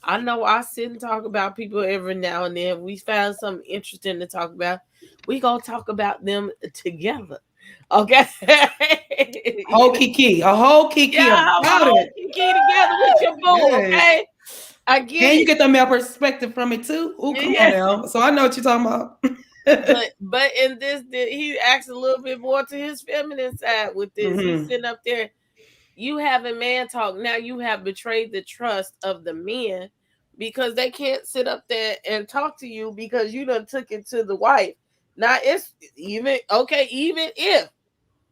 S1: I know I sit and talk about people every now and then. We found something interesting to talk about. We gonna talk about them together. Okay.
S3: A whole kiki about it.
S1: Kiki together with your boo, okay? I get
S3: and you get the male perspective from it too. Oh, come on now. So I know what you're talking about.
S1: but in this, he acts a little bit more to his feminine side with this. He's sitting up there. You having man talk. Now you have betrayed the trust of the men because they can't sit up there and talk to you because you done took it to the wife. Now it's even okay, even if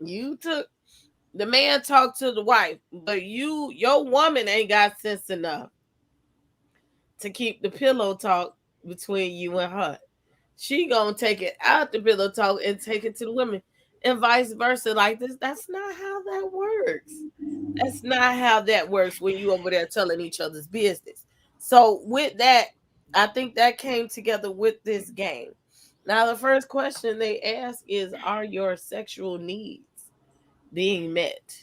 S1: you took the man talked to the wife, but your woman ain't got sense enough to keep the pillow talk between you and her. She gonna take it out the pillow talk and take it to the women, and vice versa. Like this, that's not how that works. That's not how that works when you over there telling each other's business. So with that, I think that came together with this game. Now the first question they ask is, "Are your sexual needs being met?"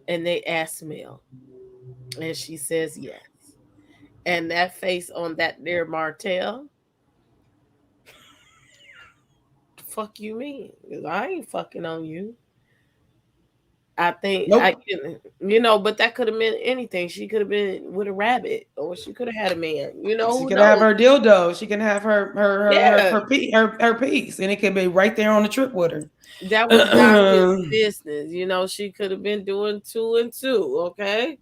S1: And they ask Mel, and she says yes. And that face on that there Martell, fuck you mean? Because I ain't fucking on you. I think I
S3: Nope.
S1: can, but that could have meant anything. She could have been with a rabbit, or she could have had a man.
S3: She
S1: Who
S3: can have
S1: knows?
S3: her dildo. She can have
S1: Yeah,
S3: her piece, and it could be right there on the trip with her.
S1: that was not his business. She could have been doing two and two. Okay,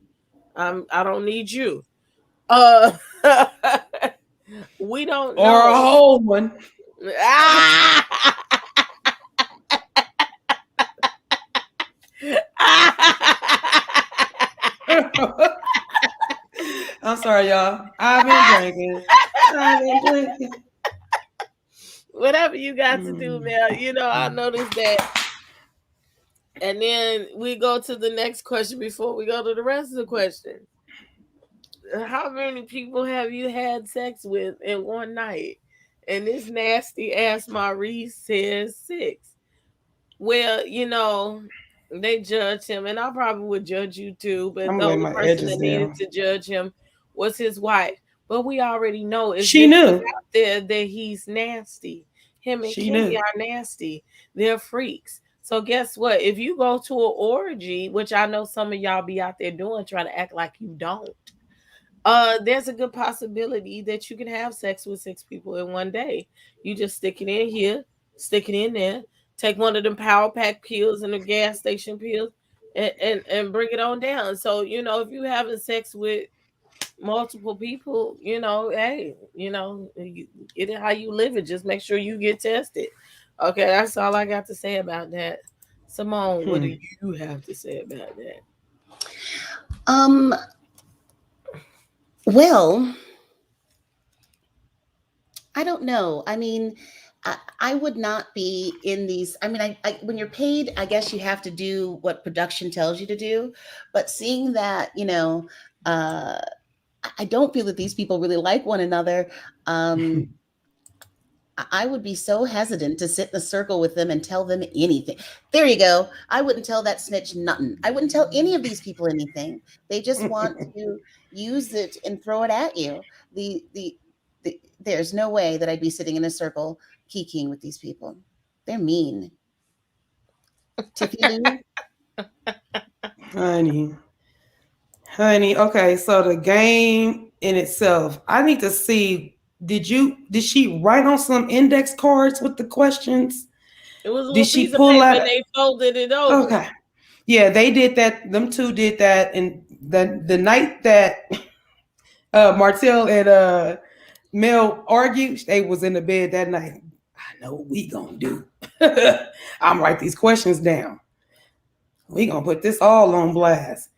S1: I don't need you. Uh, we don't
S3: Or a
S1: know.
S3: whole one. I'm sorry, y'all. I've been drinking. I've been drinking.
S1: Whatever you got to do, Mel. I noticed that. And then we go to the next question before we go to the rest of the questions. How many people have you had sex with in one night? And this nasty ass Maurice says 6. Well, they judged him, and I probably would judge you too, but
S3: I'm
S1: the
S3: laying
S1: only
S3: my
S1: person
S3: edges
S1: that needed
S3: down.
S1: to judge him was his wife. But we already know it's
S3: She
S1: been put
S3: knew.
S1: out there that he's nasty. Him and
S3: She
S1: Kenny
S3: knew.
S1: are nasty. They're freaks. So guess what? If you go to an orgy, which I know some of y'all be out there doing, trying to act like you don't, there's a good possibility that you can have sex with 6 people in one day. You just stick it in here, stick it in there, take one of them power pack pills and the gas station pills, and bring it on down. So if you having sex with multiple people, hey, get it how you live it. Just make sure you get tested. Okay, that's all I got to say about that. Simone, what do you have to say about that?
S4: Um, well, I don't know. I mean, I would not be in these. I mean, when you're paid, I guess you have to do what production tells you to do. But seeing that, uh, I don't feel that these people really like one another. Um, I would be so hesitant to sit in a circle with them and tell them anything. There you go. I wouldn't tell that snitch nothing. I wouldn't tell any of these people anything. They just want to use it and throw it at you. There's no way that I'd be sitting in a circle kikiing with these people. They're mean. Tiffy Lou?
S3: honey. Honey, okay, so the game in itself, I need to see. Did she write on some index cards with the questions?
S1: It was a
S3: Did
S1: little
S3: she
S1: piece of
S3: pull
S1: paper
S3: out?
S1: and they folded it over.
S3: Okay, yeah, they did that. Them two did that, and the night that Martell and Mel argued, they was in the bed that night. I know what we gonna do. I'm write these questions down. We gonna put this all on blast.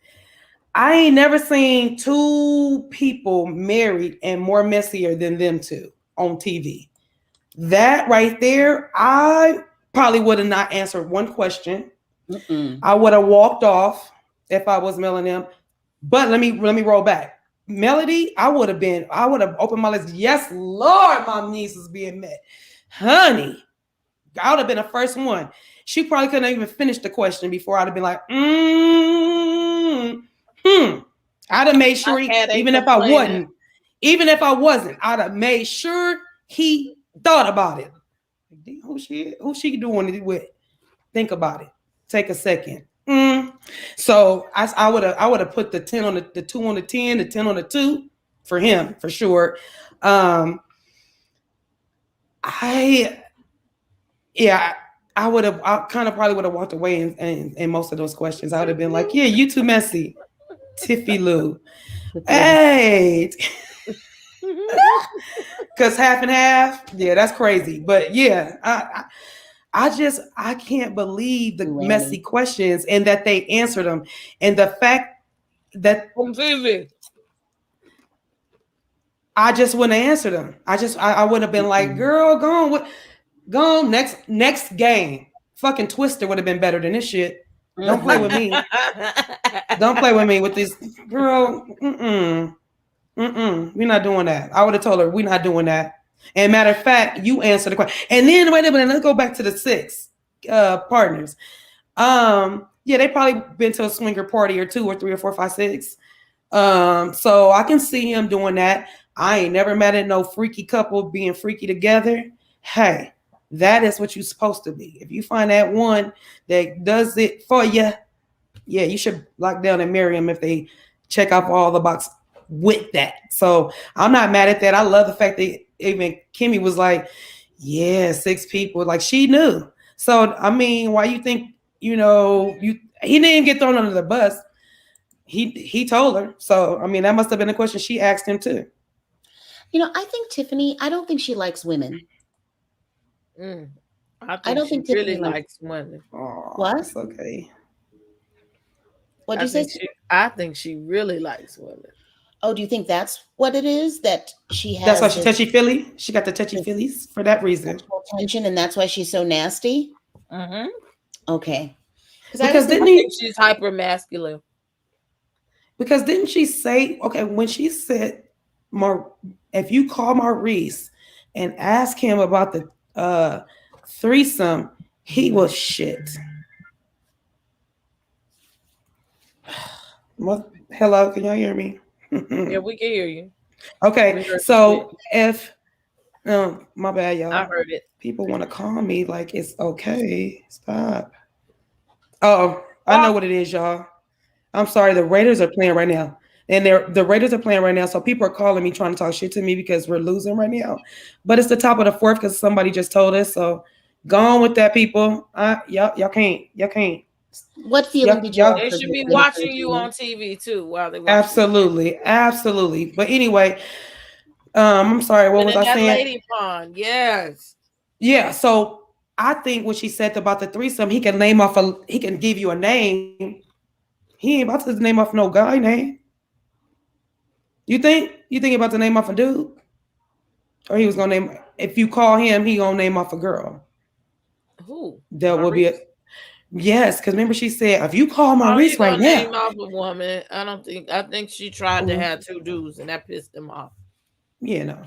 S3: I ain't never seen 2 people married and more messier than them 2 on TV. That right there, I probably would have not answered one question. I would have walked off if I was Mel and them. But let me roll back. Melody, I would have opened my lips. Yes, Lord, my niece is being met. Honey, I would have been the first one. She probably couldn't even finish the question before I'd have been like, I'd have made sure even if I wasn't, I'd have made sure he thought about it. Who she doing it with? Think about it. Take a second. So I would have put the 10 on the 2 on the 10, the 10 on the 2 for him for sure. I kind of probably would have walked away in most of those questions. I would have been like, yeah, you too messy. Tiffy Lou. Hey. Because half and half, yeah, that's crazy. But yeah, I can't believe the messy questions and that they answered them, and the fact that I just wouldn't answer them. I would have been like, girl, go on, next game. Fucking Twister would have been better than this shit. Don't play with me. Don't play with me with this girl. We're not doing that. I would have told her we're not doing that. And matter of fact, you answer the question. And then wait a minute, let's go back to the 6 partners. Yeah, they probably been to a swinger party or 2 or 3 or 4, 5, 6. So I can see him doing that. I ain't never met at no freaky couple being freaky together. Hey, that is what you're supposed to be. If you find that one that does it for you, yeah, you should lock down and marry them if they check off all the boxes with that. So I'm not mad at that. I love the fact that even Kimmy was like, yeah, 6 people. Like she knew. So I mean, why you think, he didn't get thrown under the bus. He told her. So I mean, that must have been a question she asked him too.
S4: I think Tiffany, I don't think she likes women.
S1: I don't think she really likes women.
S3: Oh,
S4: what?
S3: That's okay.
S4: What do you say?
S1: I think she really likes women.
S4: Oh, do you think that's what it is? That she has.
S3: That's why she's touchy feely. She got the touchy feelies for that reason.
S4: Tension, and that's why she's so nasty.
S1: Mm-hmm.
S4: Okay.
S1: Because I think she's hyper masculine.
S3: Because didn't she say, okay, when she said, if you call Maurice and ask him about the threesome, he was shit. What? Hello, can y'all hear me?
S1: Yeah, we can hear you.
S3: Okay, so if my bad, y'all.
S1: I heard it.
S3: People want to call me like it's okay. Stop. Oh, I know what it is, y'all. I'm sorry. The Raiders are playing right now. And the Raiders are playing right now. So people are calling me trying to talk shit to me because we're losing right now. But it's the top of the 4th because somebody just told us. So go on with that, people. Y'all can't.
S4: What feeling did you?
S1: They should be watching you on TV too while they watch.
S3: Absolutely. But anyway, I'm sorry. What was I saying?
S1: Lady Pond, yes.
S3: Yeah. So I think what she said about the threesome, he can give you a name. He ain't about to name off no guy name. You think about to name off a dude? Or he was gonna name, if you call him, he gonna name off a girl.
S1: Who?
S3: That will be yes, because remember she said, if you call Maurice right now.
S1: Name off a woman. I think she tried to have 2 dudes and that pissed him off.
S3: Yeah, no,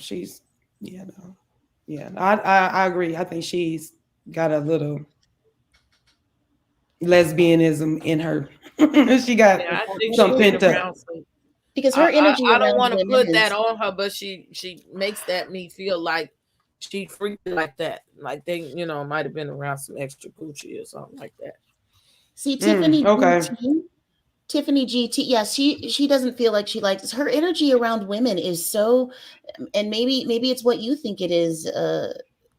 S3: I agree. I think she's got a little lesbianism in her. She got some pent up.
S4: Because her energy.
S1: I don't want to put that on her, but she makes me feel like she freaky like that. Like they, might have been around some extra Cutiee or something like that.
S4: See, Tiffany
S3: GT.
S4: Tiffany GT, yes, she doesn't feel like she likes her energy around women is so, and maybe it's what you think it is,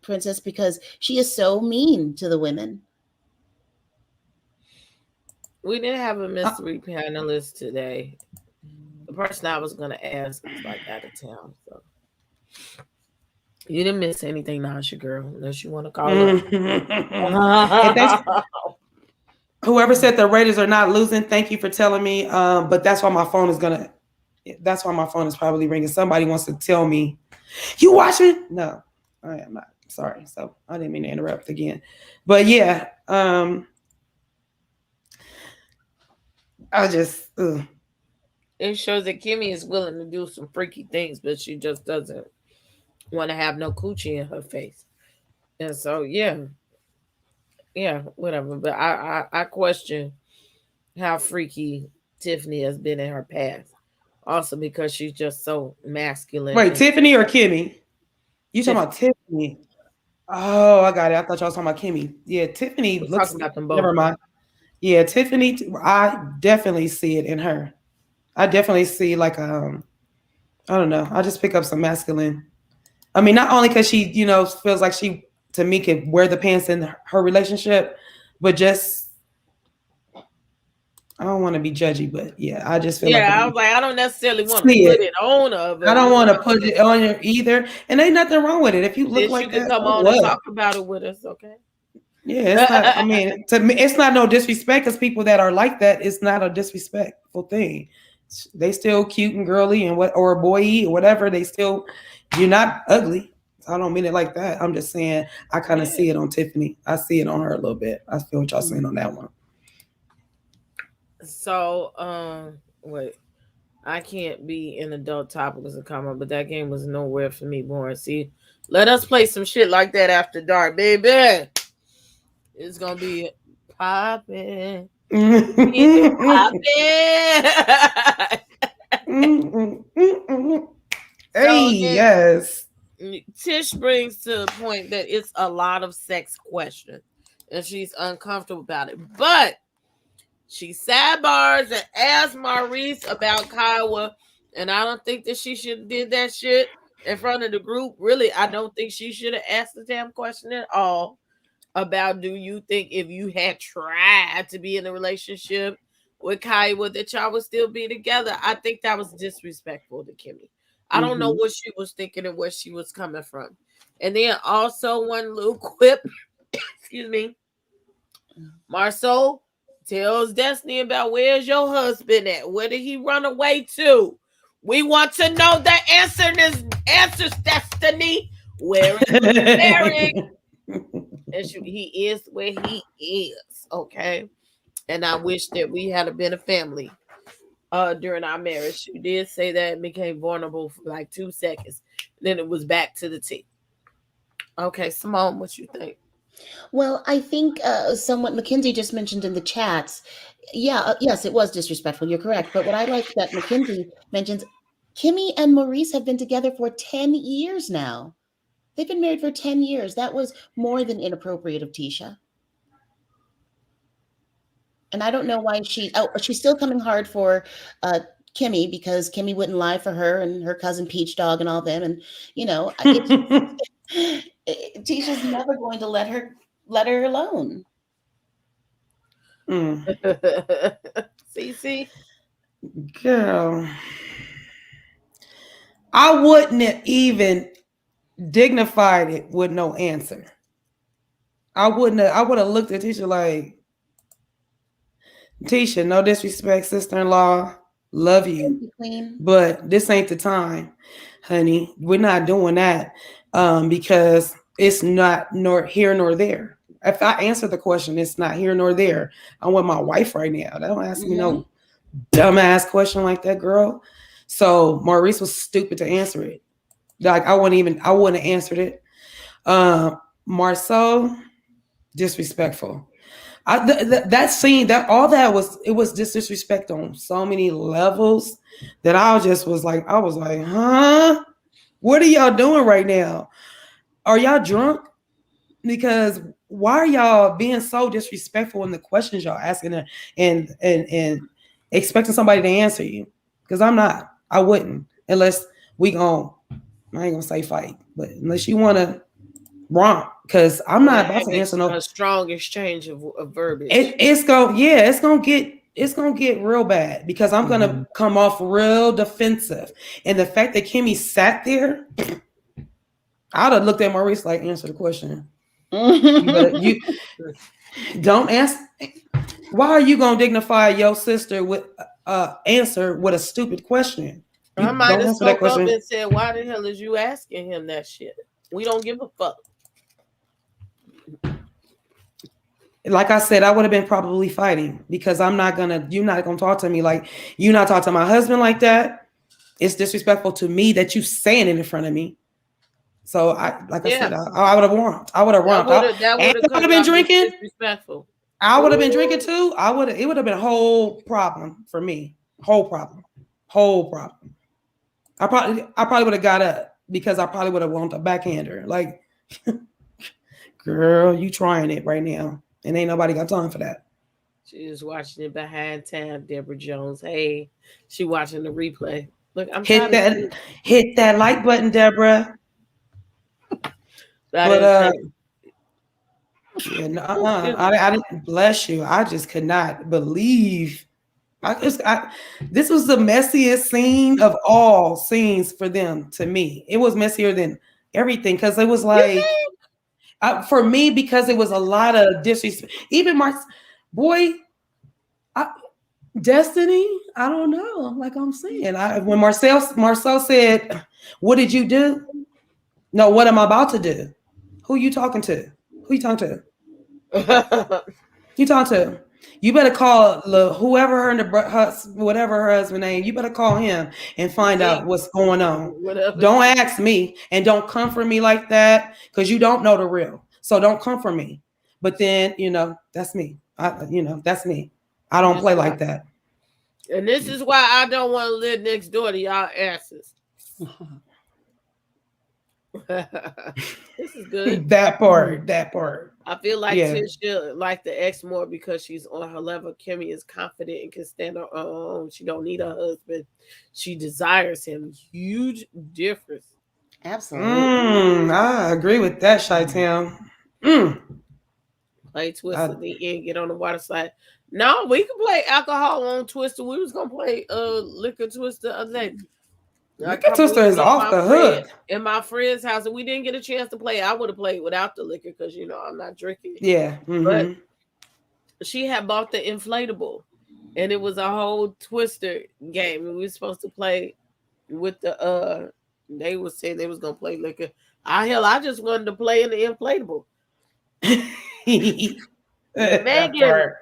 S4: Princess, because she is so mean to the women.
S1: We didn't have a mystery panelist today. The person I was going to ask was like out of town, so you didn't miss anything, Nasha girl, unless you want to call her.
S3: Whoever said the Raiders are not losing, thank you for telling me. But that's why my phone is probably ringing. Somebody wants to tell me, you watching? No, I am not. Sorry. So I didn't mean to interrupt again. But yeah,
S1: it shows that Kimmy is willing to do some freaky things, but she just doesn't want to have no Cutiee in her face. And so, yeah, whatever. But I question how freaky Tiffany has been in her past. Also because she's just so masculine.
S3: Wait, Tiffany or Kimmy? You talking about Tiffany? Oh, I got it. I thought y'all was talking about Kimmy. Yeah, Tiffany looks.
S1: About them both.
S3: Never mind. Yeah, Tiffany. I definitely see it in her. I definitely see like I don't know. I just pick up some masculine. I mean, not only because she, feels like she to me could wear the pants in her relationship, but just I don't want to be judgy, but yeah, I just feel like
S1: Yeah,
S3: if
S1: I
S3: you
S1: was like, I don't necessarily want to
S3: see
S1: put
S3: it,
S1: it on her,
S3: I
S1: but
S3: don't want to put it on you either. And ain't nothing wrong with it. If you look
S1: since you
S3: like
S1: could
S3: that,
S1: come
S3: so
S1: on and
S3: what?
S1: talk about it with us, okay?
S3: Yeah, it's not. I mean, to me, it's not no disrespect because people that are like that, it's not a disrespectful thing. They still cute and girly and what, or boy or whatever. They still, you're not ugly. I don't mean it like that. I'm just saying I kind of
S1: Yeah.
S3: see it on Tiffany. I see it on her a little bit. I feel what y'all saying on that one.
S1: So, wait. I can't be an adult topic as a comment, but that game was nowhere for me, boring. See, let us play some shit like that after dark, baby. It's gonna be popping. Keep it popping.
S3: Hey,
S1: So then
S3: yes.
S1: Tish brings to the point that it's a lot of sex questions and she's uncomfortable about it. But she sidebars and asks Maurice about Kiowa, and I don't think that she should have did that shit in front of the group. Really, I don't think she should have asked the damn question at all about do you think if you had tried to be in a relationship with Kiowa that y'all would still be together? I think that was disrespectful to Kimmy. I don't know what she was thinking and where she was coming from. And then also one little quip, excuse me, Marceau tells Destiny about where's your husband at? Where did he run away to? We want to know the answer. This answers, Destiny. Where is Eric? And he is where he is. Okay. And I wish that we had been a family during our marriage. She did say that and became vulnerable for like 2 seconds. Then it was back to the T. Okay, Simone, what you think?
S4: Well, I think somewhat Mackenzie just mentioned in the chats. Yeah, yes, it was disrespectful. You're correct. But what I like that Mackenzie mentions, Kimmy and Maurice have been together for 10 years now. They've been married for 10 years. That was more than inappropriate of Tisha. And I don't know why she's still coming hard for uh, Kimmy because Kimmy wouldn't lie for her and her cousin Peach Dog and all them. And, it's Tisha's never going to let her alone.
S1: CC?
S3: Girl, I wouldn't have even dignified it with no answer. I wouldn't have. I would have looked at Tisha like, Tisha, no disrespect, sister-in-law, love you,
S4: Queen.
S3: but this ain't the time, honey. We're not doing that because it's not nor here nor there. If I answer the question, it's not here nor there. I'm with my wife right now. Don't ask me no dumbass question like that, girl. So Maurice was stupid to answer it. Like I wouldn't have answered it. Marceau, disrespectful. That scene, it was disrespect on so many levels that I was like, huh? What are y'all doing right now? Are y'all drunk? Because why are y'all being so disrespectful in the questions y'all asking her and expecting somebody to answer you? Because I'm not. I wouldn't unless I ain't gonna say fight, but unless you want to romp, because I'm not about to answer no
S1: a strong exchange of verbiage.
S3: It's gonna get real bad because I'm gonna come off real defensive. And the fact that Kimmy sat there, I'd have looked at Maurice like, answer the question. You don't ask. Why are you gonna dignify your sister with answer with a stupid question?
S1: I might have spoke up and said, why the hell is you asking him that shit? We don't give a fuck.
S3: Like I said, I would have been probably fighting because you're not gonna talk to me like you not talk to my husband like that. It's disrespectful to me that you saying it in front of me. So I said, I would have romped. I would have romped.
S1: That would have
S3: been drinking.
S1: Disrespectful.
S3: I would have been drinking too. It would have been a whole problem for me. Whole problem. I probably would have got up because I probably would have wanted a backhander. Like, girl, you trying it right now. And ain't nobody got time for that.
S1: She's watching it behind tab, Deborah Jones. Hey, she watching the replay. Look, I'm
S3: hit that like button, Deborah. But I didn't bless you. I just could not believe This was the messiest scene of all scenes for them. To me, it was messier than everything because it was
S1: You
S3: like
S1: think?
S3: for me because it was a lot of disrespect. Even boy, I, Destiny. I don't know. Like I'm saying, when Marcel said, "What did you do?" No, what am I about to do? Who you talking to? Who you talking to? You talking to? You better call whoever whatever her husband name. You better call him and find out
S1: Zeke,
S3: what's going on.
S1: whatever.
S3: Don't ask me and don't come for me like that because you don't know the real. So don't come for me. But then that's me. That's me. I don't play like that.
S1: And this is why I don't want to live next door to y'all asses. This is good.
S3: That part.
S1: I feel like
S3: Yeah.
S1: Tisha like the ex more because she's on her level. Kimmy is confident and can stand on her own. She don't need a husband. She desires him. Huge difference.
S4: Absolutely.
S3: I agree with that, Chi-Town.
S1: Play Twister, the end, get on the water slide. No, we can play alcohol on Twister. We was gonna play liquor Twister the other day.
S3: Liquor Twister is off the hook.
S1: In my friend's house, and we didn't get a chance to play. I would have played without the liquor because I'm not drinking.
S3: Yeah. Mm-hmm.
S1: But she had bought the inflatable, and it was a whole Twister game. And we were supposed to play with the they was saying they was gonna play liquor. I just wanted to play in the inflatable. Megan,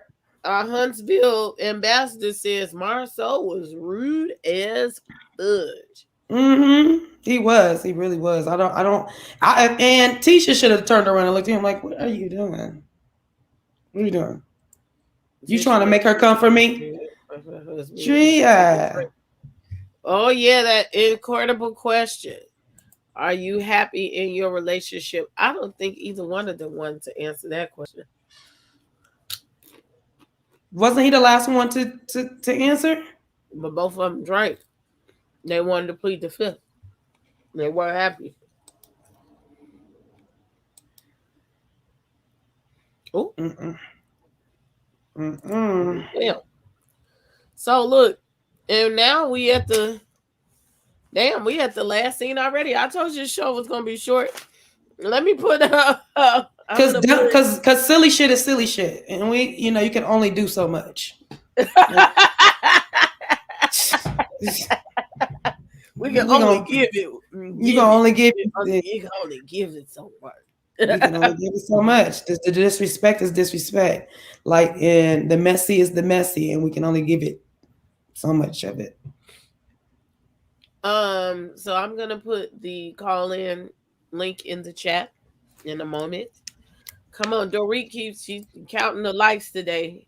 S1: our Huntsville ambassador, says Marceau was rude as fudge.
S3: Mm-hmm. He was. He really was. And Tisha should have turned around and looked at him like, "What are you doing? What are you doing? You trying to make her come for me?" Yeah.
S1: Oh yeah, that incredible question. Are you happy in your relationship? I don't think either one of them wanted to answer that question.
S3: Wasn't he the last one to answer?
S1: But both of them drank. They wanted to plead the fifth. They weren't happy. Oh. Yeah. So look, and now we at the last scene already. I told you the show was gonna be short. Let me put
S3: because silly shit is silly shit, and you can only do so much.
S1: We can only give it.
S3: You can only give it.
S1: You can only give it so much.
S3: You can only give it so much. The disrespect is disrespect. Like, and the messy is the messy, and we can only give it so much of it.
S1: So I'm gonna put the call-in link in the chat in a moment. Come on, Dorit she's counting the likes today,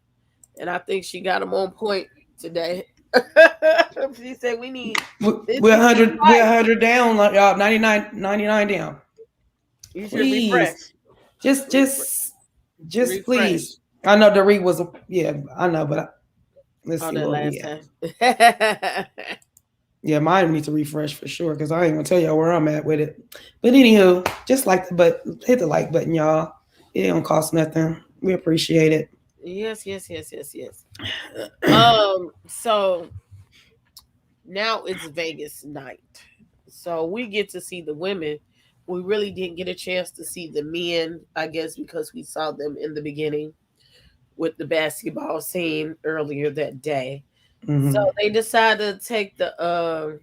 S1: and I think she got them on point today. She said we need.
S3: We're 100 down, like y'all. 99 down.
S1: You should refresh.
S3: Just refresh. Please. I know Dorit was I know, but let's see what we at. Yeah, mine needs to refresh for sure because I ain't gonna tell y'all where I'm at with it. But anywho, just hit the like button, y'all. It don't cost nothing. We appreciate it.
S1: Yes. So now it's Vegas night. So we get to see the women. We really didn't get a chance to see the men, I guess, because we saw them in the beginning with the basketball scene earlier that day. Mm-hmm. So they decided to take the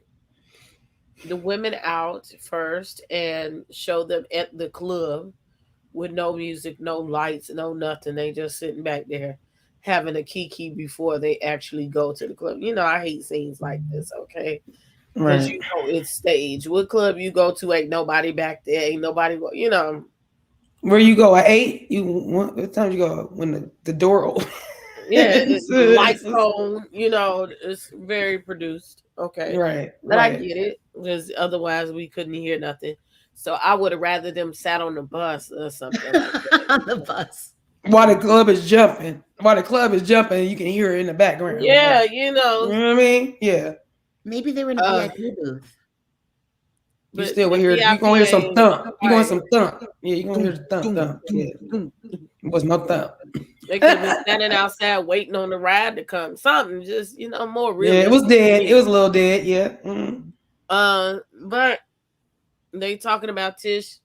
S1: women out first and show them at the club with no music, no lights, no nothing. They just sitting back there having a kiki before they actually go to the club. I hate scenes like this, okay? Because it's staged. What club you go to ain't nobody back there, ain't nobody,
S3: Where you go at 8? What time you go when the door opens?
S1: Yeah, it's lights on, it's very produced. Okay.
S3: Right.
S1: But I get it, because otherwise we couldn't hear nothing. So I would have rather them sat on the bus or something like that.
S4: On the bus.
S3: While the club is jumping, you can hear it in the background.
S1: Yeah,
S3: You know what I mean? Yeah.
S4: Maybe they were in a VIP booth.
S3: You still will hear. You gonna hear some thump. You gonna hear some thump. Yeah, you gonna hear the thump. Yeah. It was no thump.
S1: They could have been standing outside waiting on the ride to come. Something just, more
S3: Yeah, it was
S1: realistic to
S3: dead. It
S1: me.
S3: was a little dead. Yeah.
S1: But they talking about Tish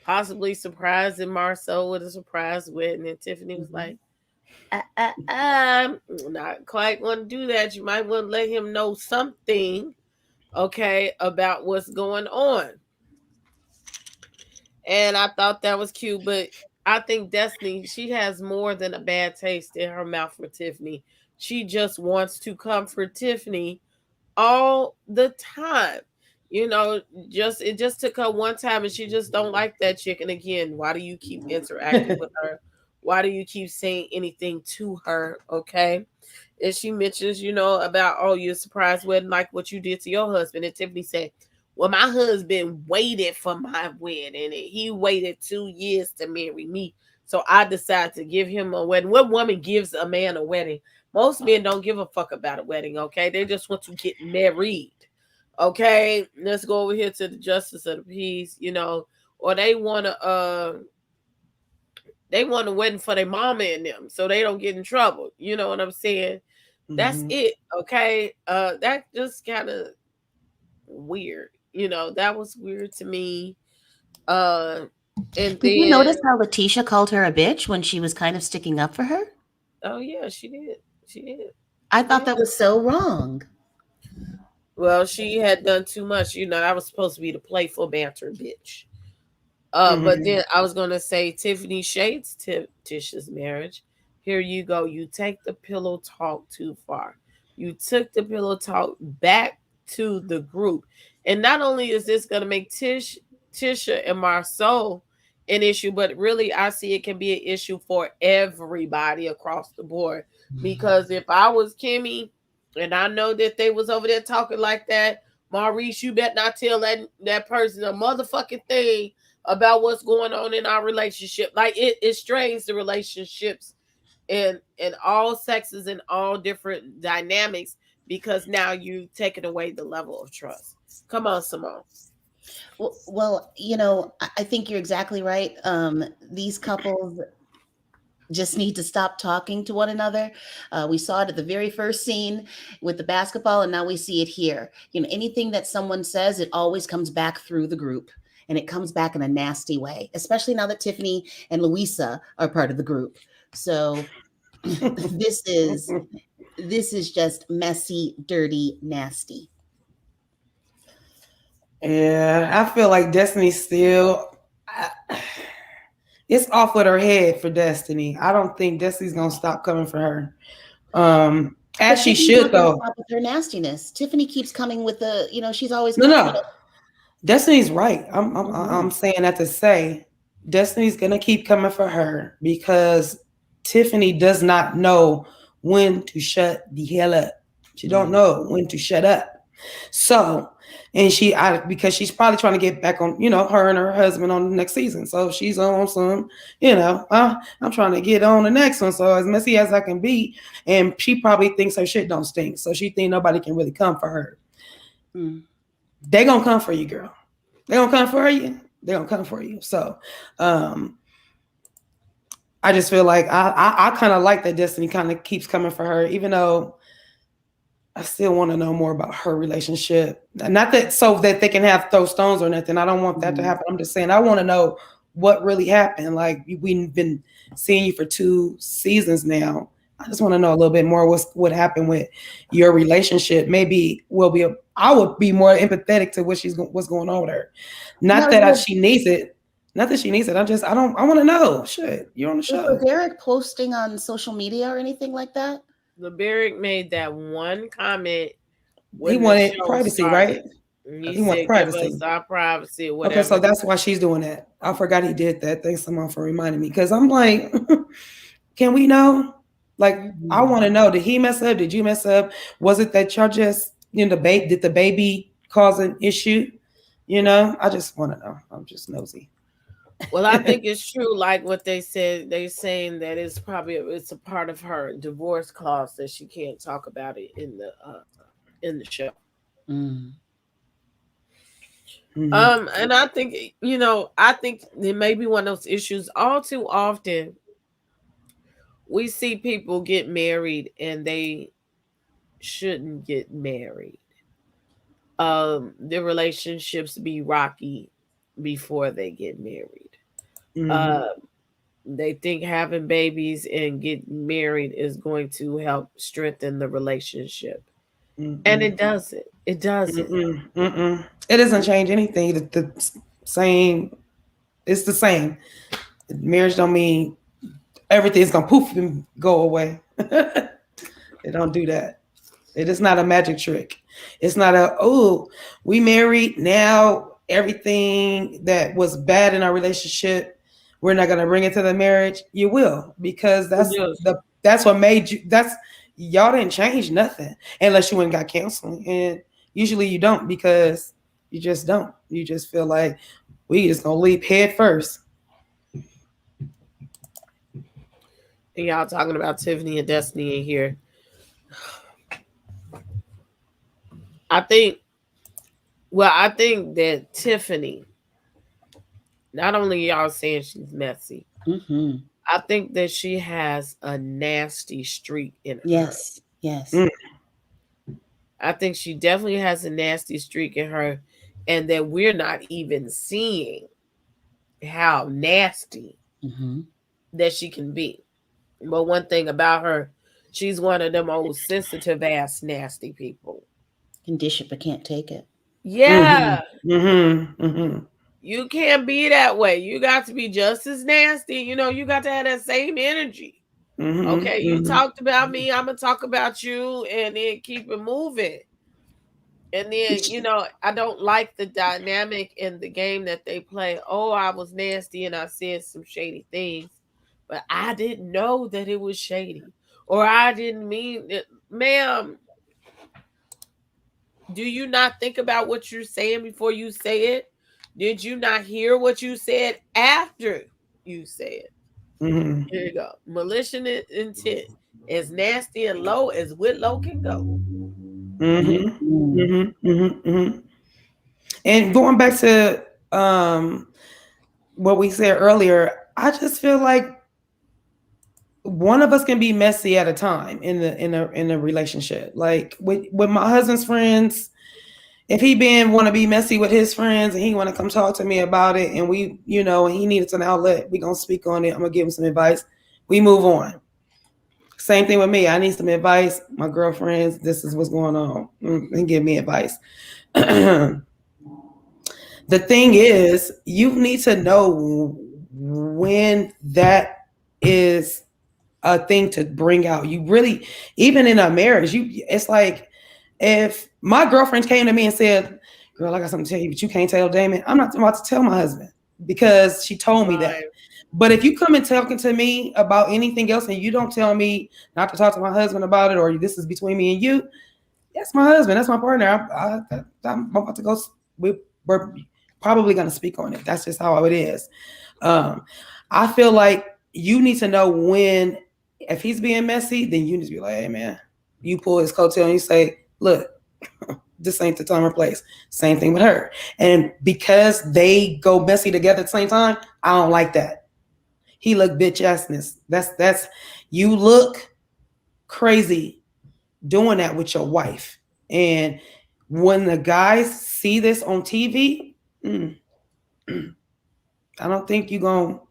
S1: possibly surprising Marceau with a surprise wedding, and Tiffany was like, not quite want to do that. You might want to let him know something, okay, about what's going on. And I thought that was cute, but I think Destiny, she has more than a bad taste in her mouth for Tiffany. She just wants to comfort Tiffany all the time. You know, it just took her one time and she just don't like that chick. And again, why do you keep interacting with her? Why do you keep saying anything to her? Okay. And she mentions, about, oh, you're surprised wedding like what you did to your husband. And Tiffany said, well, my husband waited for my wedding and he waited 2 years to marry me. So I decided to give him a wedding. What woman gives a man a wedding? Most men don't give a fuck about a wedding, okay? They just want to get married. Okay, let's go over here to the justice of the peace, or they want a wedding for their mama and them so they don't get in trouble. You know what I'm saying? That's it. Okay. That just kind of weird. That was weird to me. Uh and
S4: Did you
S1: then
S4: notice how Letitia called her a bitch when she was kind of sticking up for her?
S1: oh yeah, she did. She did.
S4: I
S1: She
S4: thought
S1: did.
S4: that was so wrong.
S1: Well, she had done too much. That was supposed to be the playful banter bitch. But
S3: Mm-hmm.
S1: then I was gonna say Tiffany shades Tish's marriage. Here you go. You take the pillow talk too far. You took the pillow talk back to the group, and not only is this gonna make Tisha and Marceau an issue, but really I see it can be an issue for everybody across the board. Because if I was Kimmy, and I know that they was over there talking like that, Maurice, you better not tell that person a motherfucking thing about what's going on in our relationship. Like it strains the relationships in all sexes and all different dynamics because now you've taken away the level of trust. Come on, Simone.
S4: Well, I think you're exactly right. These couples just need to stop talking to one another. We saw it at the very first scene with the basketball, and now we see it here. Anything that someone says, it always comes back through the group, and it comes back in a nasty way, especially now that Tiffany and Louisa are part of the group. So this is just messy, dirty, nasty.
S3: Yeah, I feel like Destiny still. It's off with her head for Destiny. I don't think Destiny's gonna stop coming for her. As
S4: But
S3: she
S4: Tiffany's
S3: should
S4: not going to
S3: though.
S4: stop with her nastiness. Tiffany keeps coming with she's always,
S3: No. Destiny's right. I'm
S4: Mhm.
S3: saying that to say Destiny's gonna keep coming for her because Tiffany does not know when to shut the hell up. She don't know when to shut up. So, and because she's probably trying to get back on, her and her husband on the next season. So she's on some, I'm trying to get on the next one. So as messy as I can be, and she probably thinks her shit don't stink. So she think nobody can really come for her.
S4: Mm.
S3: They gonna come for you, girl. They gonna come for you. They gonna come for you. So, I just feel like I kind of like that Destiny kind of keeps coming for her, even though I still want to know more about her relationship. Not that so that they can have throw stones or nothing. I don't want that to
S4: Mhm.
S3: happen. I'm just saying I want to know what really happened. Like we've been seeing you for 2 seasons now. I just want to know a little bit more what happened with your relationship. Maybe I would be more empathetic to what's going on with her. Not
S4: Now,
S3: that she needs it. Not that she needs it. I want to know. Shit, you're on the
S4: is
S3: show.
S4: Derek posting on social media or anything like that?
S1: LeBerick made that one comment
S3: He
S1: when the
S3: wanted
S1: show
S3: privacy,
S1: started.
S3: right?
S1: And he
S3: He wants
S1: said, give us
S3: privacy.
S1: our privacy or
S3: Okay,
S1: whatever.
S3: so that's why she's doing that. I forgot he did that. Thanks, someone, for reminding me. Because I'm like, can we know? Like, I
S4: Mhm.
S3: want to know. Did he mess up? Did you mess up? Was it that y'all just, the baby? Did the baby cause an issue? I just want to know. I'm just nosy.
S1: Well, I think it's true. Like what they said, they saying that it's a part of her divorce clause that she can't talk about it in the show.
S4: Mm.
S3: Mhm.
S1: And I think I think there may be one of those issues. All too often, we see people get married and they shouldn't get married. The relationships be rocky before they get married.
S3: Mm-hmm.
S1: Uh, they think having babies and getting married is going to help strengthen the relationship, and
S3: Mm-mm.
S1: it doesn't. It doesn't.
S3: Mm-mm. Mm-mm. It doesn't change anything. The same. It's the same. Marriage don't mean everything's gonna poof and go away. They don't do that. It is not a magic trick. It's not a, oh, we married now. Everything that was bad in our relationship, we're not gonna bring it to the marriage. You will, because
S1: Yes.
S3: that's what made you. That's y'all didn't change nothing unless you went and got counseling, and usually you don't because you just don't. You just feel like we just gonna leap head first.
S1: And y'all talking about Tiffany and Destiny in here. I think, I think that Tiffany, not only y'all saying she's messy,
S4: Mm-hmm.
S1: I think that she has a nasty streak in her.
S4: Yes. Yes.
S3: Mm,
S1: I think she definitely has a nasty streak in her, and that we're not even seeing how nasty
S4: Mm-hmm.
S1: that she can be. But one thing about her, she's one of them old sensitive ass nasty people.
S4: Can dish it, but can't take it.
S1: Yeah,
S3: mm-hmm, mm-hmm, mm-hmm,
S1: you can't be that way. You got to be just as nasty. You got to have that same energy.
S3: mm-hmm,
S1: Okay, you
S3: mm-hmm.
S1: talked about me, I'm gonna talk about you, and then keep it moving. And then, I don't like the dynamic in the game that they play. Oh, I was nasty and I said some shady things, but I didn't know that it was shady. Or I didn't mean it. Ma'am, do you not think about what you're saying before you say it? Did you not hear what you said after you said it?
S3: Mm-hmm.
S1: Here you go. Malicious intent. As nasty and low as Whitlow can go.
S3: Mm-hmm.
S4: Mm-hmm.
S3: Mm-hmm. Mm-hmm. Mm-hmm. And going back to um what we said earlier, I just feel like one of us can be messy at a time in a relationship. Like with my husband's friends, if he been want to be messy with his friends and he want to come talk to me about it, and we, and he needs an outlet, we gonna speak on it. I'm gonna give him some advice. We move on. Same thing with me. I need some advice. My girlfriends, this is what's going on, and give me advice. The thing is, you need to know when that is a thing to bring out. You really, even in a marriage, it's like if my girlfriend came to me and said, "Girl, I got something to tell you, but you can't tell Damon." I'm not about to tell my husband because she told me that.
S1: Right.
S3: But if you come and talking to me about anything else and you don't tell me not to talk to my husband about it, or this is between me and you, that's my husband. That's my partner. I'm about to go. We're probably going to speak on it. That's just how it is. I feel like you need to know when, if he's being messy, then you need to be like, hey, man, you pull his coattail and you say, look, this ain't the time or place. Same thing with her. And because they go messy together at the same time, I don't like that. He look bitch assness. That's you look crazy doing that with your wife. And when the guys see this on TV, I don't think you're gonna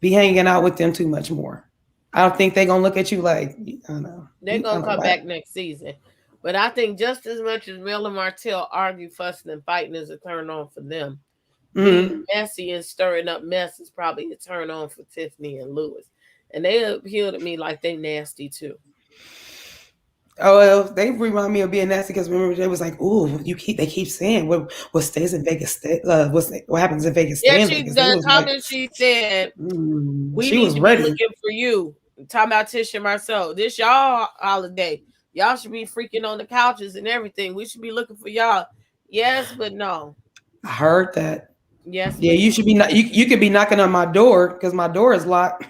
S3: be hanging out with them too much more. I don't think they're gonna look at you like, I don't know.
S1: They're gonna come back next season. But I think just as much as Mel and Martell argue, fussing, and fighting is a turn on for them, being messy and stirring up mess is probably a turn on for Tiffany and Lewis. And they appeal to me like they nasty too.
S3: Oh, well, they remind me of being nasty because remember they was like, "Ooh, they keep saying what stays in Vegas, what happens in Vegas,
S1: Yeah,
S3: stay in
S1: she
S3: Vegas."
S1: the comment she said, "We
S3: she
S1: need
S3: was
S1: to be
S3: ready.
S1: looking for you." Talking about Tish and Marcel. This y'all holiday. Y'all should be freaking on the couches and everything. We should be looking for y'all. Yes, but no.
S3: I heard that.
S1: Yes,
S3: Yeah,
S1: but
S3: you
S1: no.
S3: should be not. You could be knocking on my door because my door is locked.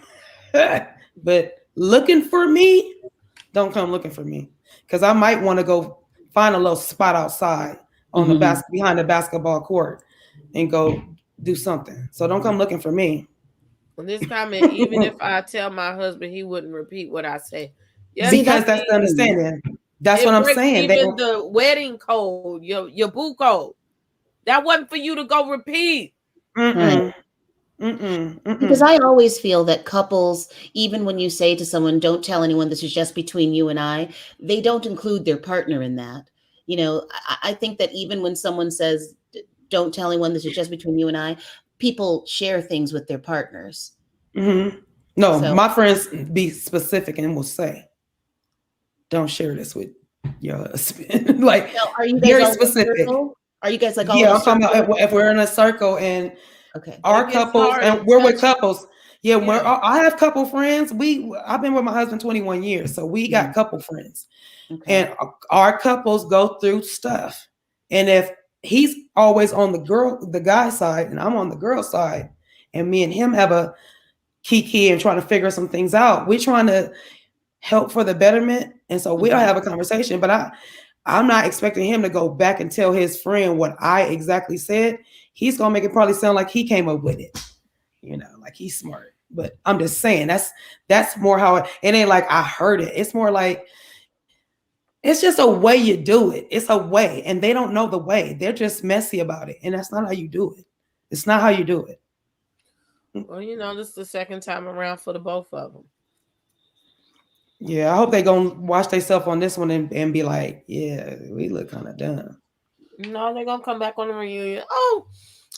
S3: But looking for me, don't come looking for me because I might want to go find a little spot outside on the behind the basketball court and go do something. So don't come looking for me.
S1: On this comment, even if I tell my husband, he wouldn't repeat what I say. Yes,
S4: See,
S3: Because
S4: that's
S3: that's the understanding. That's
S1: it
S3: what I'm
S1: breaks
S3: saying. They
S1: even
S3: don't.
S1: the wedding code, your boo code. That wasn't for you to go repeat.
S4: right.
S3: Mm-mm. Mm-mm.
S4: Because
S3: Mm-mm.
S4: I always feel that couples, even when you say to someone, don't tell anyone this is just between you and I, they don't include their partner in that. You know, I think that even when someone says, don't tell anyone this is just between you and I, people share things with their partners.
S3: Mm-hmm. No,
S4: So,
S3: my friends be specific and will say, "Don't share this with your husband." Like
S4: now, are you guys
S3: very
S4: all in a
S3: specific.
S4: circle? Are you guys like all in
S3: Yeah,
S4: a
S3: I'm talking about
S4: circle?
S3: if we're in a circle and
S4: Okay.
S1: It
S3: our
S1: gets
S3: couples
S1: hard
S3: and
S1: and
S3: we're with
S1: touchy.
S3: couples. Yeah,
S1: Yeah.
S3: I have couple friends. I've been with my husband 21 years, so we got
S4: Mhm.
S3: couple friends,
S4: Okay.
S3: and our couples go through stuff. And if he's always on the guy side, and I'm on the girl side, and me and him have a kiki and trying to figure some things out, we're trying to help for the betterment, and so we'll
S4: Mhm.
S3: have a conversation. But I'm not expecting him to go back and tell his friend what I exactly said. He's gonna make it probably sound like he came up with it, like he's smart. But I'm just saying that's more how it ain't like I heard it. It's more like it's just a way you do it. It's a way, and they don't know the way. They're just messy about it, and that's not how you do it. It's not how you do it.
S1: Well, this is the second time around for the both of them.
S3: Yeah, I hope they gonna watch themselves on this one and be like, yeah, we look kind of dumb.
S1: No, they're gonna come back on the reunion. Oh,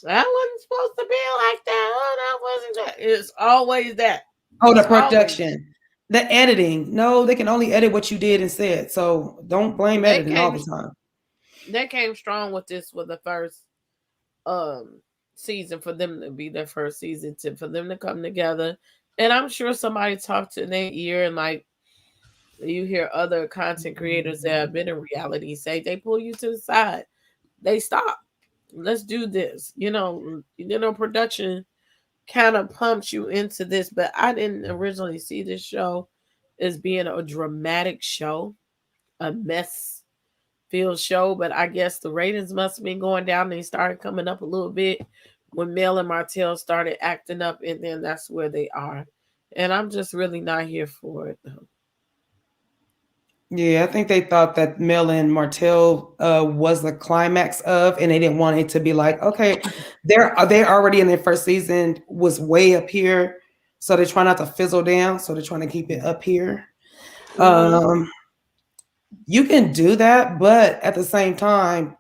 S1: that wasn't supposed to be like that. Oh, that wasn't that. It's always that.
S3: Oh, the
S1: It's always
S3: production, the editing. No, they can only edit what you did and said. So don't blame
S1: they
S3: editing all
S1: came
S3: the time.
S1: they came strong with this with the first um season for them to be their first season for them to come together. And I'm sure somebody talked to their ear and like you hear other content creators that have been in reality say they pull you to the side. They stop. Let's do this. Production kind of pumps you into this, but I didn't originally see this show as being a dramatic show, a mess filled show, but I guess the ratings must have been going down. They started coming up a little bit when Mel and Martell started acting up, and then that's where they are. And I'm just really not here for it.
S3: Yeah, I think they thought that Mel and Martell was the climax of, and they didn't want it to be like, okay, they're already in their first season was way up here, so they're trying not to fizzle down, so they're trying to keep it up here.
S1: Mm-hmm.
S3: You can do that, but at the same time,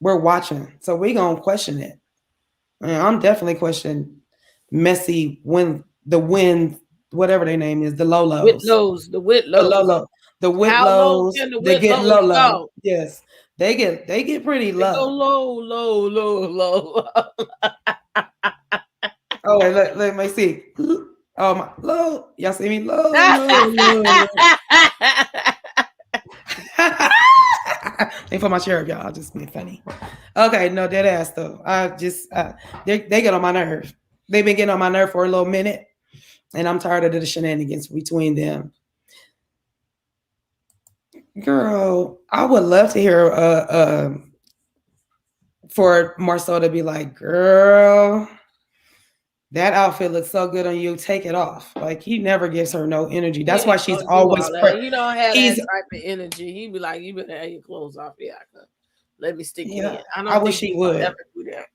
S3: we're watching, so we're gonna question it. And I'm definitely questioning messy when whatever their name is, the Lolos.
S1: Whitlows, the
S3: The
S1: Whitlows.
S3: Lolo, the
S1: How low
S3: Whitlows,
S1: can the
S3: they get
S1: Whitlows
S3: Lolo.
S1: go?
S3: Yes, they get pretty
S1: They go
S3: low.
S1: low, low, low, low.
S3: Oh, wait, let me see. Oh my low, y'all see me low, low, low. They put my chair up, y'all. Just being funny. Okay, no dead ass though. I just they get on my nerve. They've been getting on my nerve for a little minute, and I'm tired of the shenanigans between them. Girl, I would love to hear for Marcel to be like, girl, that outfit looks so good on you. Take it off. Like he never gives her no energy.
S1: He
S3: That's why
S1: ain't
S3: she's
S1: gonna do
S3: always
S1: all that. He don't have that
S3: he's
S1: type of energy. He be like, "You better have your clothes off, yeah. Let me stick it in."
S3: yeah.
S1: I
S3: I
S1: don't think
S3: wish he
S1: he's gonna
S3: would.
S1: ever do that.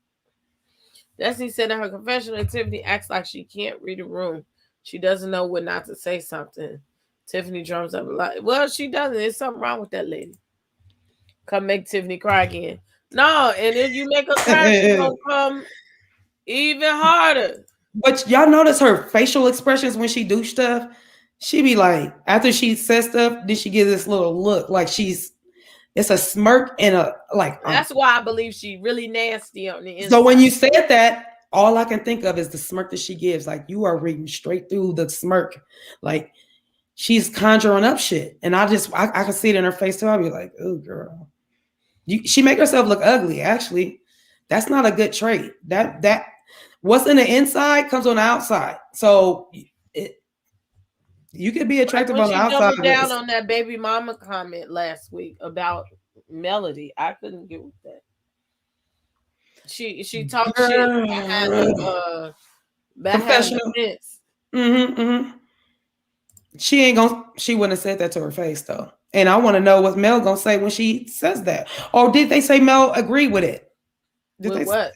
S1: Destiny said in her confessional, Tiffany acts like she can't read a room. She doesn't know when not to say something. Tiffany drums up a lot. Well, she doesn't. There's something wrong with that lady. Come make Tiffany cry again. No, and if you make her cry, she's gonna come even harder.
S3: But y'all notice her facial expressions when she do stuff. She be like, after she says stuff, then she gives this little look like it's a smirk and a like.
S1: That's why I believe she really nasty on the inside.
S3: So when you said that, all I can think of is the smirk that she gives. Like you are reading straight through the smirk. Like she's conjuring up shit. And I can see it in her face too. I'll be like, oh girl. She make herself look ugly, actually. That's not a good trait. That what's in the inside comes on the outside. So you could be attractive
S1: when
S3: on the
S1: she
S3: outside.
S1: doubled down on that baby mama comment last week about Melody, I couldn't get with that. She talked shit behind behind the
S3: Professional.
S1: fence.
S3: Mm-hmm. She wouldn't have said that to her face though. And I want to know what Mel gonna say when she says that. Or did they say Mel agreed with it? Did
S1: With
S3: they say
S1: what?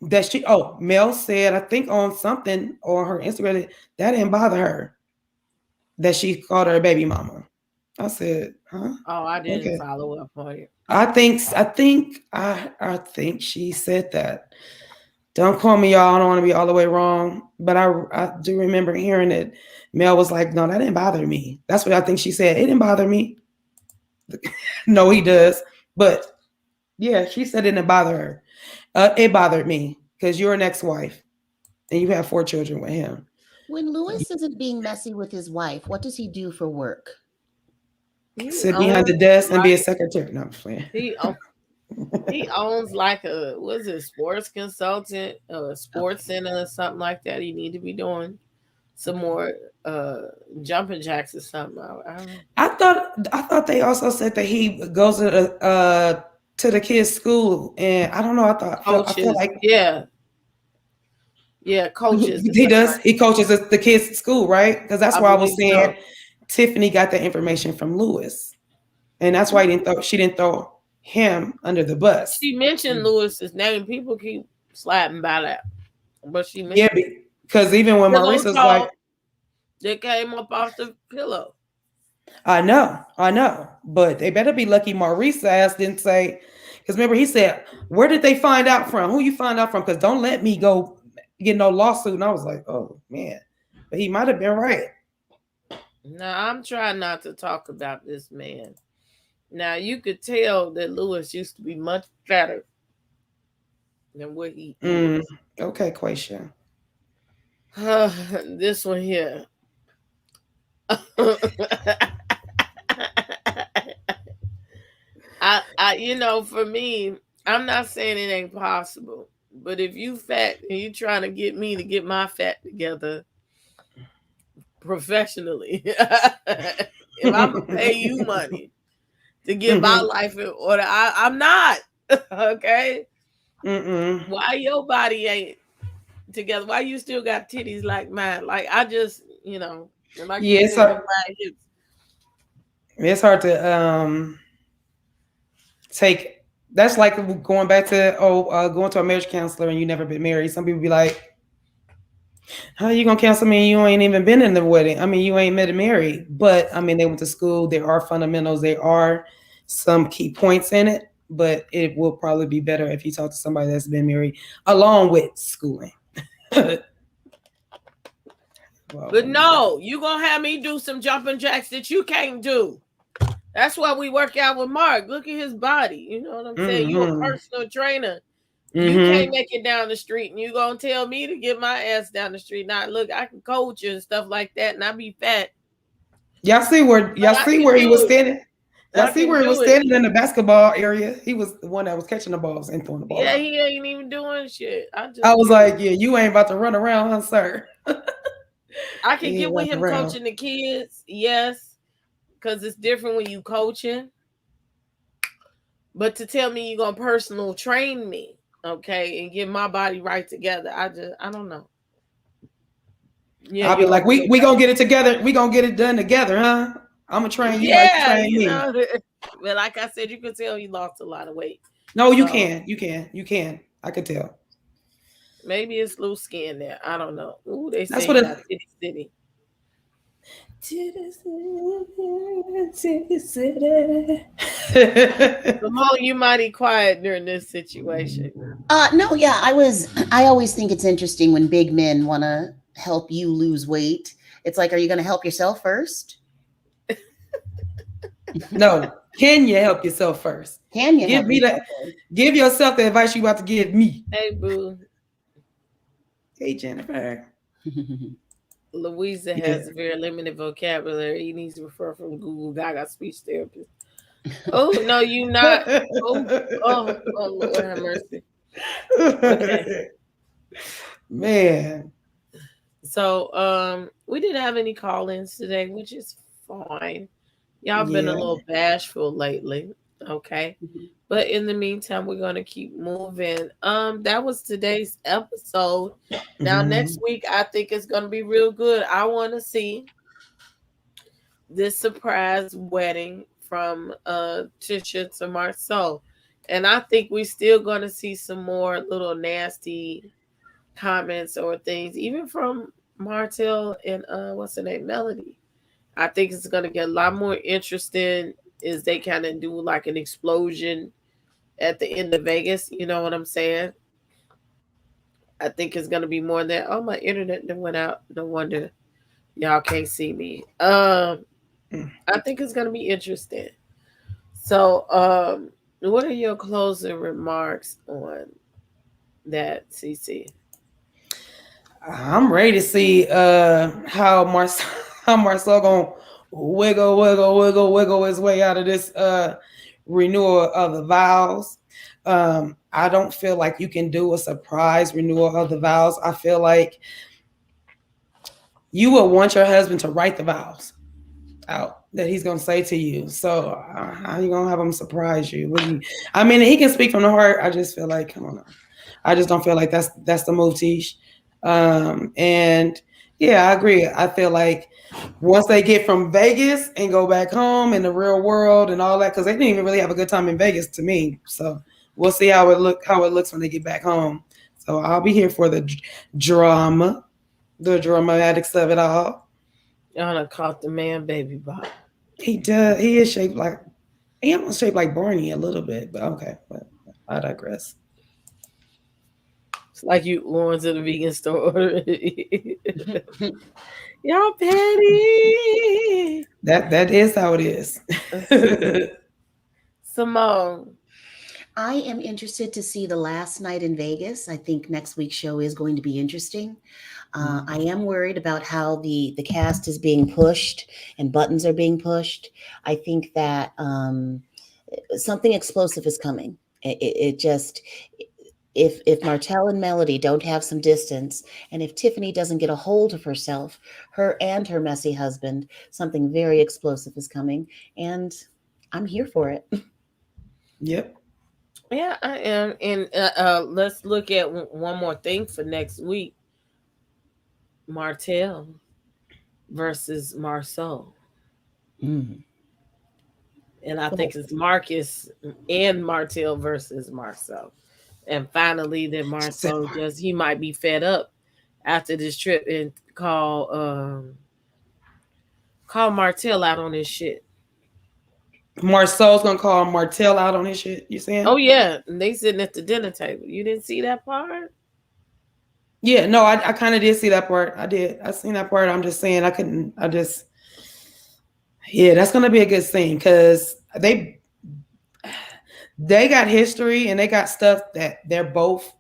S3: that Mel said, I think on something on her Instagram that didn't bother her. That she called her a baby mama. I said, huh?
S1: Oh, I didn't
S3: Okay.
S1: follow up on it.
S3: I think she said that. Don't call me y'all. I don't want to be all the way wrong. But I do remember hearing it. Mel was like, no, that didn't bother me. That's what I think she said. It didn't bother me. No, he does. But yeah, she said it didn't bother her. It bothered me because you're an ex-wife and you have 4 children with him.
S4: When Lewis isn't being messy with his wife, what does he do for work?
S1: He
S3: Sit behind the
S1: owns
S3: desk and be a
S1: like
S3: secretary. No, I'm just playing.
S1: he owns like a was it sports consultant, sports center or something like that. He need to be doing some more jumping jacks or something. I don't know.
S3: I thought they also said that he goes to the kids' school, and I don't know. I feel
S1: Coaches,
S3: like
S1: yeah, coaches and
S3: he
S1: stuff
S3: does.
S1: like
S3: He coaches the kids' at school, right? Because that's
S1: that. I
S3: why I was
S1: believe
S3: saying
S1: so.
S3: Tiffany got the information from Lewis, and that's why she didn't throw him under the bus.
S1: She mentioned Lewis's name. People keep slapping by that, but she
S3: Yeah,
S1: mentioned
S3: because even when
S1: pillow
S3: Maurice was like,
S1: talk that came up off the pillow.
S3: I know, but they better be lucky Maurice's ass didn't say, because remember he said, where did they find out from? Who you find out from? Because don't let me go get no lawsuit. And I was like, oh man, but he might have been right.
S1: Now I'm trying not to talk about this man. Now you could tell that Lewis used to be much fatter than what he is.
S3: Okay, Quaisha.
S1: This one here. For me, I'm not saying it ain't possible, but if you fat and you trying to get me to get my fat together professionally, if I'm gonna pay you money to get my life in order, I'm not. Okay. Why your body ain't together? Why you still got titties like mine? Like I just, like
S3: Yeah,
S1: you said, them wide hips.
S3: it's hard to take. That's like going back to going to a marriage counselor and you never been married. Some people be like, how you gonna counsel me? You ain't even been in the wedding. I mean, you ain't met and married. But I mean, they went to school. There are fundamentals. There are some key points in it. But it will probably be better if you talk to somebody that's been married along with schooling.
S1: But no, you gonna have me do some jumping jacks that you can't do. That's why we work out with Mark. Look at his body. You know what I'm saying? You a personal trainer. You can't make it down the street, and you gonna tell me to get my ass down the street. Now, look, I can coach you and stuff like that, and I be fat.
S3: Y'all see where he was standing? Y'all see where he was standing in the basketball area? He was the one that was catching the balls and throwing the ball.
S1: Yeah, he ain't even doing shit.
S3: I was like, yeah, you ain't about to run around, huh, sir?
S1: I can get with him coaching the kids, yes, because it's different when you coaching. But to tell me you're gonna personal train me, okay, and get my body right together, I don't know. Yeah,
S3: I'll be like, we gonna get it together. We gonna get it done together, huh? I'm gonna train you like you train me.
S1: But like I said, you can tell he lost a lot of weight.
S3: No, you can. I could tell.
S1: Maybe it's loose skin there. I don't know. Ooh, they say
S3: that's what
S1: Titty City.
S3: Titty City.
S1: Simone, you mighty quiet during this situation.
S4: No, yeah, I always think it's interesting when big men want to help you lose weight. It's like, are you going to help yourself first?
S3: No. Can you help yourself first?
S4: Can you
S3: give yourself the advice you about to give me?
S1: Hey, boo.
S3: Hey, Jennifer.
S1: Louisa has a very limited vocabulary. He needs to refer from Google Gaga speech therapist. Oh, no, you not. Oh, Lord have mercy. Okay.
S3: Man.
S1: So, we didn't have any call-ins today, which is fine. Y'all been a little bashful lately. Okay.
S4: Mhm.
S1: But in the meantime, we're gonna keep moving. That was today's episode. Now next
S3: Mhm.
S1: week I think it's gonna be real good. I wanna see this surprise wedding from Tisha to Marceau. And I think we still gonna see some more little nasty comments or things, even from Martell and what's her name, Melody. I think it's gonna get a lot more interesting as they kind of do like an explosion at the end of Vegas. You know what I'm saying? I think it's gonna be more than oh my internet done went out. No wonder y'all can't see me. I think it's gonna be interesting. So what are your closing remarks on that, CC?
S3: I'm ready to see how Marcel how Marcel gonna wiggle his way out of this renewal of the vows. I don't feel like you can do a surprise renewal of the vows. I feel like you will want your husband to write the vows out that he's gonna say to you. So how you gonna have him surprise you? I mean, he can speak from the heart. I just feel like, come on, I just don't feel like that's the move, Tish. And yeah, I agree. I feel like once they get from Vegas and go back home in the real world and all that, because they didn't even really have a good time in Vegas to me. So we'll see how it looks when they get back home. So I'll be here for the drama, the dramatics of it all.
S1: Y'all done caught the man baby bot.
S3: He does. He is shaped like he almost shaped like Barney a little bit, but okay. But I digress.
S1: It's like you going to the vegan store. Y'all petty.
S3: That is how it is.
S1: Simone.
S4: I am interested to see the last night in Vegas. I think next week's show is going to be interesting. I am worried about how the cast is being pushed and buttons are being pushed. I think that something explosive is coming. It just if Martell and Melody don't have some distance, and if Tiffany doesn't get a hold of herself, her and her messy husband, something very explosive is coming, and I'm here for it.
S3: Yep.
S1: Yeah, I am. And let's look at one more thing for next week. Martell versus Marceau.
S4: Mm.
S1: And I
S4: Well,
S1: think it's Marcus and Martell versus Marceau. And finally that Marceau just he might be fed up after this trip and call Martell out on his shit.
S3: Marcel's gonna call Martell out on his shit. You saying?
S1: Oh yeah, and they sitting at the dinner table. You didn't see that part?
S3: Yeah. No, I kind of did see that part. I did. I seen that part. I'm just saying I couldn't. I just. Yeah, that's gonna be a good scene because they got history and they got stuff that they're both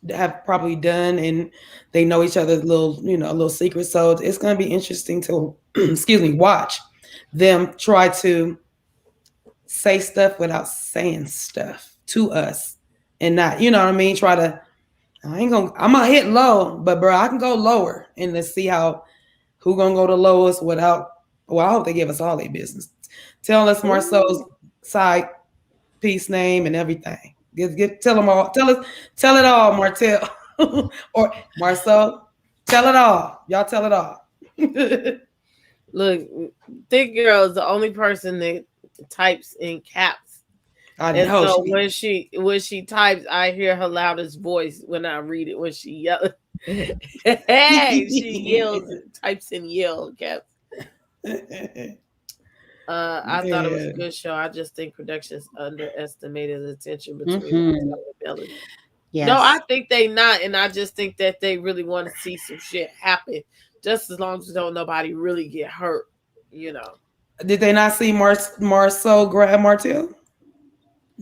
S3: have probably done and they know each other's little secrets. So it's going to be interesting to excuse me, watch them try to say stuff without saying stuff to us and not, you know what I mean, I'm gonna hit low, but bro, I can go lower and let's see who gonna go the lowest without, well, I hope they give us all their business. Tell us Marcel's side piece name and everything. Tell them all. Tell it all, Martell or Marcel. Tell it all. Y'all tell it all.
S1: Look, Thick Girl is the only person that types in caps.
S3: I
S1: And
S3: know
S1: so when she types, I hear her loudest voice when I read it when she yells. Hey, she yells, types in yell caps. I thought it was a good show. I just think productions underestimated the tension between
S4: Mhm.
S1: Martell and Melody.
S4: Yes.
S1: No, I think they not, and I just think that they really want to see some shit happen. Just as long as don't nobody really get hurt, you know.
S3: Did they not see Marcel grab Martell?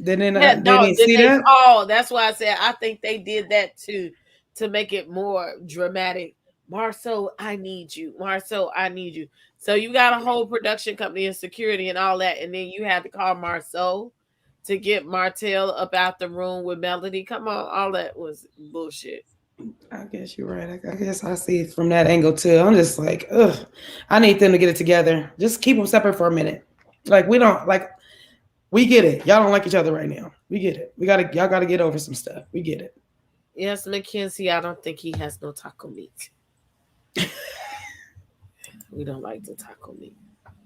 S3: Did they
S1: Yeah,
S3: not? They
S1: no,
S3: didn't
S1: did
S3: see
S1: they
S3: that.
S1: call? That's why I said I think they did that too to make it more dramatic. Marceau, I need you. Marceau, I need you. So you got a whole production company and security and all that, and then you had to call Marceau to get Martell up out the room with Melody. Come on, all that was bullshit.
S3: I guess you're right. I guess I see it from that angle too. I'm just like, ugh. I need them to get it together. Just keep them separate for a minute. Like we don't like. We get it. Y'all don't like each other right now. We get it. Y'all gotta get over some stuff. We get it.
S1: Yes, Mackenzie, I don't think he has no taco meat. We don't like the taco meat.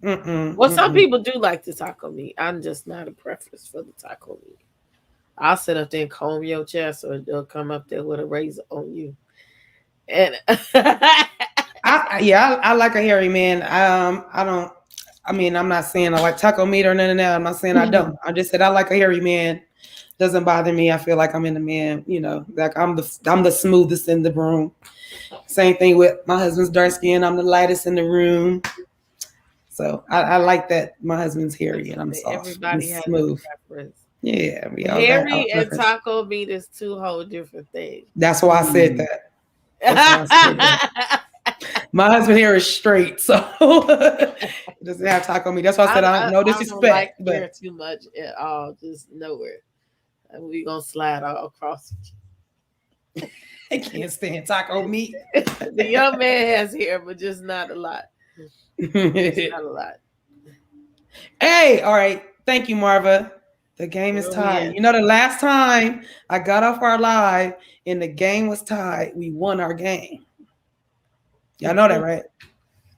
S1: Well, some people do like the taco meat. I'm just not a preference for the taco meat. I'll sit up there and comb your chest, or they'll come up there with a razor on you. And
S3: I like a hairy man. I don't. I mean, I'm not saying I like taco meat or none of that. I'm not saying I don't. I just said I like a hairy man. Doesn't bother me. I feel like I'm in the man. You know, like I'm the smoothest in the room. Same thing with my husband's dark skin. I'm the lightest in the room. So I like that my husband's hairy and I'm soft.
S1: Everybody has
S3: smooth.
S1: a preference.
S3: Yeah, we all
S1: hairy and taco meat is two whole different things.
S3: That's why I said that. That's why I said that. My husband here is straight, so he doesn't have taco meat. That's why I said I don't know disrespect.
S1: I don't like hair too much at all. Just nowhere. We gonna slide all across.
S3: I can't stand taco meat.
S1: The young man has hair, but just not a lot. Just not a lot.
S3: Hey, all right. Thank you, Marva. The game is tied. Yeah. You know, the last time I got off our live and the game was tied, we won our game. Y'all know that, right?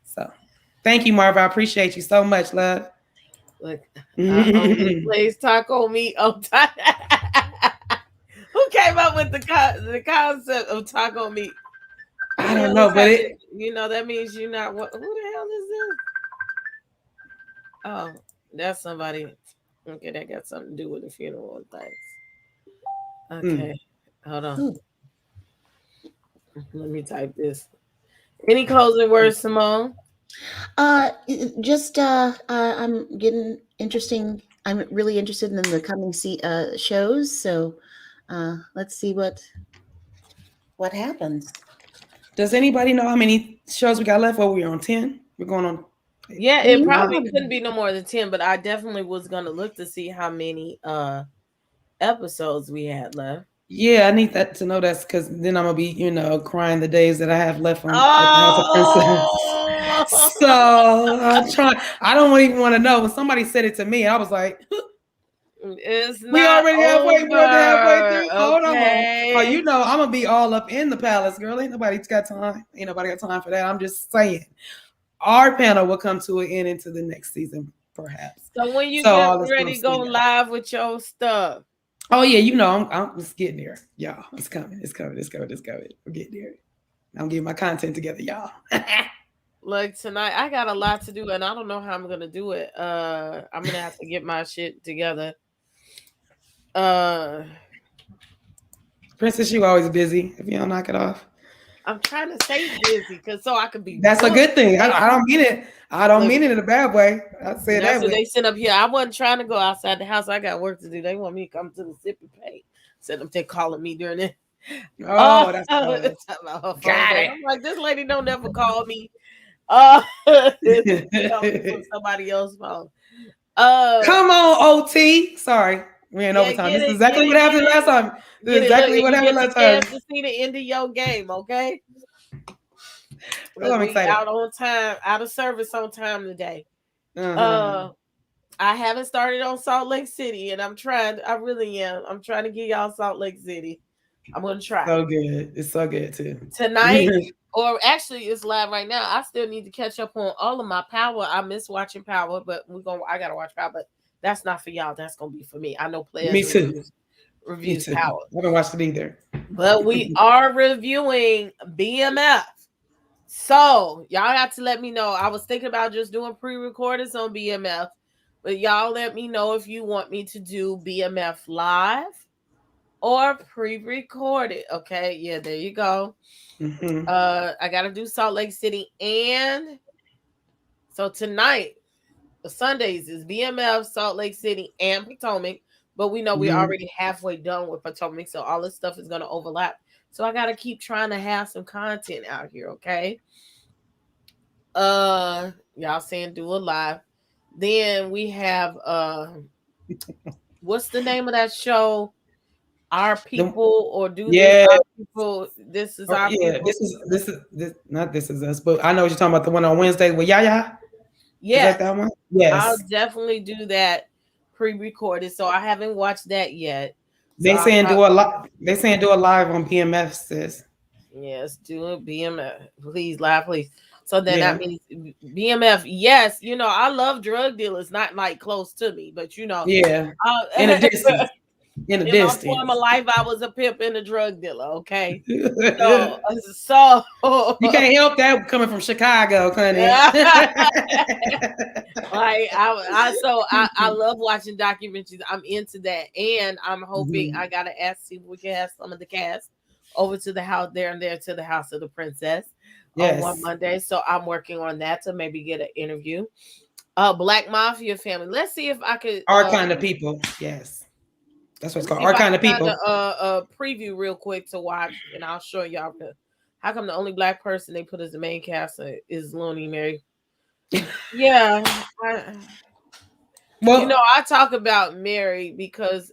S3: So, thank you, Marva. I appreciate you so much, love.
S1: Look, I plays taco meat on time. Who came up with the concept of taco meat?
S3: I don't know, but
S1: that means you're not. Who the hell is this? Oh, that's somebody. Okay, that got something to do with the funeral and things. Okay, hold on. Let me type this. Any closing words, Simone?
S4: Just I'm getting interesting. I'm really interested in the coming shows. So let's see what happens.
S3: Does anybody know how many shows we got left? Well, we're on 10. We're going on.
S1: Yeah, it probably couldn't be no more than 10, but I definitely was gonna look to see how many episodes we had left.
S3: Yeah, I need that to know that's because then I'm gonna be, crying the days that I have left on House of Princess. So I'm trying. I don't even want to know. When somebody said it to me, I was like,
S1: we
S3: already halfway through. Hold on. Oh, I'm gonna be all up in the palace, girl. Ain't nobody got time. Ain't nobody got time for that. I'm just saying, our panel will come to an end into the next season, perhaps.
S1: So when you get ready to go live with your stuff.
S3: Oh yeah, I'm just getting there, y'all. It's coming. We're getting there. I'm getting my content together, y'all.
S1: Look, tonight I got a lot to do, and I don't know how I'm gonna do it. I'm gonna have to get my shit together.
S3: Princess, you always busy. If you don't knock it off.
S1: I'm trying to stay busy so I can be.
S3: That's a good thing. I don't mean it. I don't mean it in a bad way. I say that.
S1: That's what they sit up here. I wasn't trying to go outside the house. I got work to do. They want me to come to the sip and pay. Said them they calling me during it.
S3: Oh, that's
S1: got it. I'm like, this lady don't never call me. Somebody else's phone.
S3: Come on, OT. Sorry. We ain't overtime. This is exactly what happened last time. This is exactly what happened last time.
S1: To see the end of your game, okay?
S3: Well, I'm excited.
S1: Out on time, out of service on time today. I haven't started on Salt Lake City, and I'm trying. I really am. I'm trying to get y'all Salt Lake City. I'm gonna try.
S3: So good. It's so good too.
S1: Tonight, or actually, it's live right now. I still need to catch up on all of my Power. I miss watching Power, but I gotta watch Power. But that's not for y'all. That's gonna be for me. I know players.
S3: Me too.
S1: Reviews Power.
S3: I haven't watched it either.
S1: But we are reviewing BMF. So y'all have to let me know. I was thinking about just doing pre-recordeds on BMF, but y'all let me know if you want me to do BMF live or pre-recorded. Okay, yeah, there you go. I gotta do Salt Lake City, and so tonight, the Sundays is BMF, Salt Lake City, and Potomac. But we know we're already halfway done with Potomac, so all this stuff is gonna overlap. So I gotta keep trying to have some content out here, okay? Y'all saying do a live. Then we have what's the name of that show? Our People or Do This Our People? This is our people.
S3: This is not This Is Us, but I know what you're talking about. The one on Wednesday with Yaya.
S1: Yeah,
S3: that one.
S1: I'll
S3: Yes.
S1: definitely do that pre-recorded. So I haven't watched that yet. So
S3: They
S1: I'll
S3: saying do a
S1: probably
S3: lot. They saying do a live on BMF, sis.
S1: yes, do it BMF. Please, live, please. So then that
S3: Yeah.
S1: means BMF. Yes, I love drug dealers, not like close to me, but
S3: Yeah. In a
S1: uh,
S3: distance. In a
S1: in my former
S3: distance.
S1: life, I was a pimp and a drug dealer. Okay, so
S3: You
S1: so
S3: can't help that coming from Chicago, honey.
S1: like I love watching documentaries. I'm into that, and I'm hoping
S3: Mhm.
S1: I gotta ask see if we can have some of the cast over to the house there and there to the House of the Princess on one
S3: Yes.
S1: Monday. So I'm working on that to maybe get an interview. Black Mafia family. Let's see if I could
S3: Our kind of people. Yes. That's what
S1: let
S3: it's
S1: me
S3: called.
S1: see if
S3: Our
S1: I
S3: kind
S1: can
S3: of
S1: find
S3: people.
S1: a preview real quick to watch, and I'll show y'all. How come the only black person they put as the main cast is Looney Mary? Yeah,
S3: Well,
S1: I talk about Mary because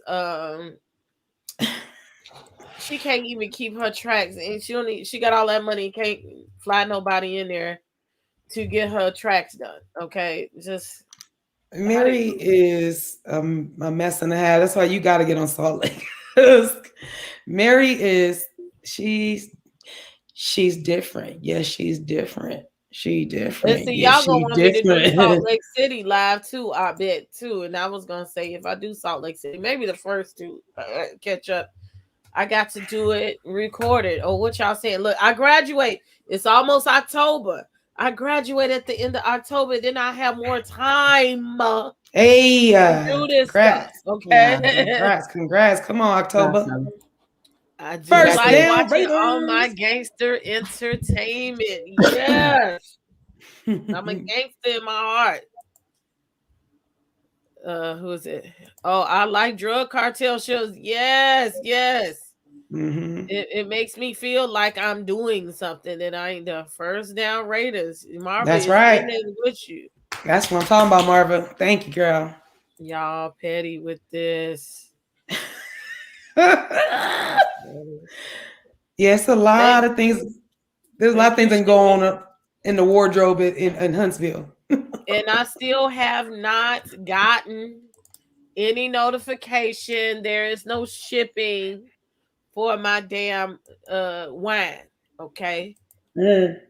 S1: she can't even keep her tracks, and she got all that money, can't fly nobody in there to get her tracks done. Okay, just how they
S3: Mary
S1: do.
S3: is a mess and a half. That's why you got to get on Salt Lake. 'Cause Mary is she's she's different. Yes, she's different. She
S1: And
S3: different.
S1: see,
S3: Yes,
S1: y'all gonna
S3: she
S1: want me to do Salt
S3: different.
S1: Lake City live too, I bet too. And I was gonna say if I do Salt Lake City, maybe the first two catch up. I got to do it recorded. Oh, what y'all saying? Look, I graduate. It's almost October. I graduate at the end of October. Then I have more time
S3: Hey,
S1: to do this stuff.
S3: congrats. Nah,
S1: Okay.
S3: congrats. Come on, October.
S1: I do
S3: First
S1: like
S3: down,
S1: watching all my
S3: Raiders.
S1: gangster entertainment. Yes. I'm a gangster in my heart. Who is it? Oh, I like drug cartel shows. Yes, yes.
S3: Hmm.
S1: It makes me feel like I'm doing something and I ain't the first down Raiders. Marva
S3: That's
S1: is in
S3: right.
S1: it with you.
S3: That's what I'm talking about, Marva. Thank you, girl.
S1: Y'all petty with this.
S3: Yes, a lot
S1: Thank
S3: of things.
S1: you.
S3: There's a lot of
S1: Thank you,
S3: things that go
S1: Shimmy.
S3: on in the wardrobe in Huntsville.
S1: And I still have not gotten any notification. There is no shipping for my damn wine. Okay.
S3: Mm.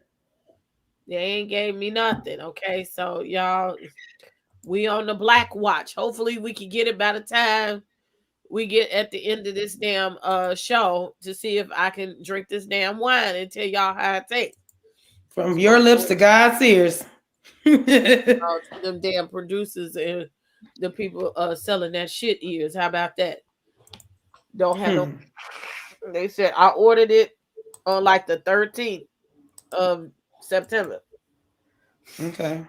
S1: They ain't gave me nothing. Okay. So y'all, we on the black watch. Hopefully we can get it by the time we get at the end of this damn show to see if I can drink this damn wine and tell y'all how it tastes.
S3: From
S1: To my
S3: your lips
S1: boy,
S3: to God's ears.
S1: to them damn producers and the people selling that shit ears. How about that? Don't have no.
S3: Hmm.
S1: They said I ordered it on like the 13th of September
S3: Okay.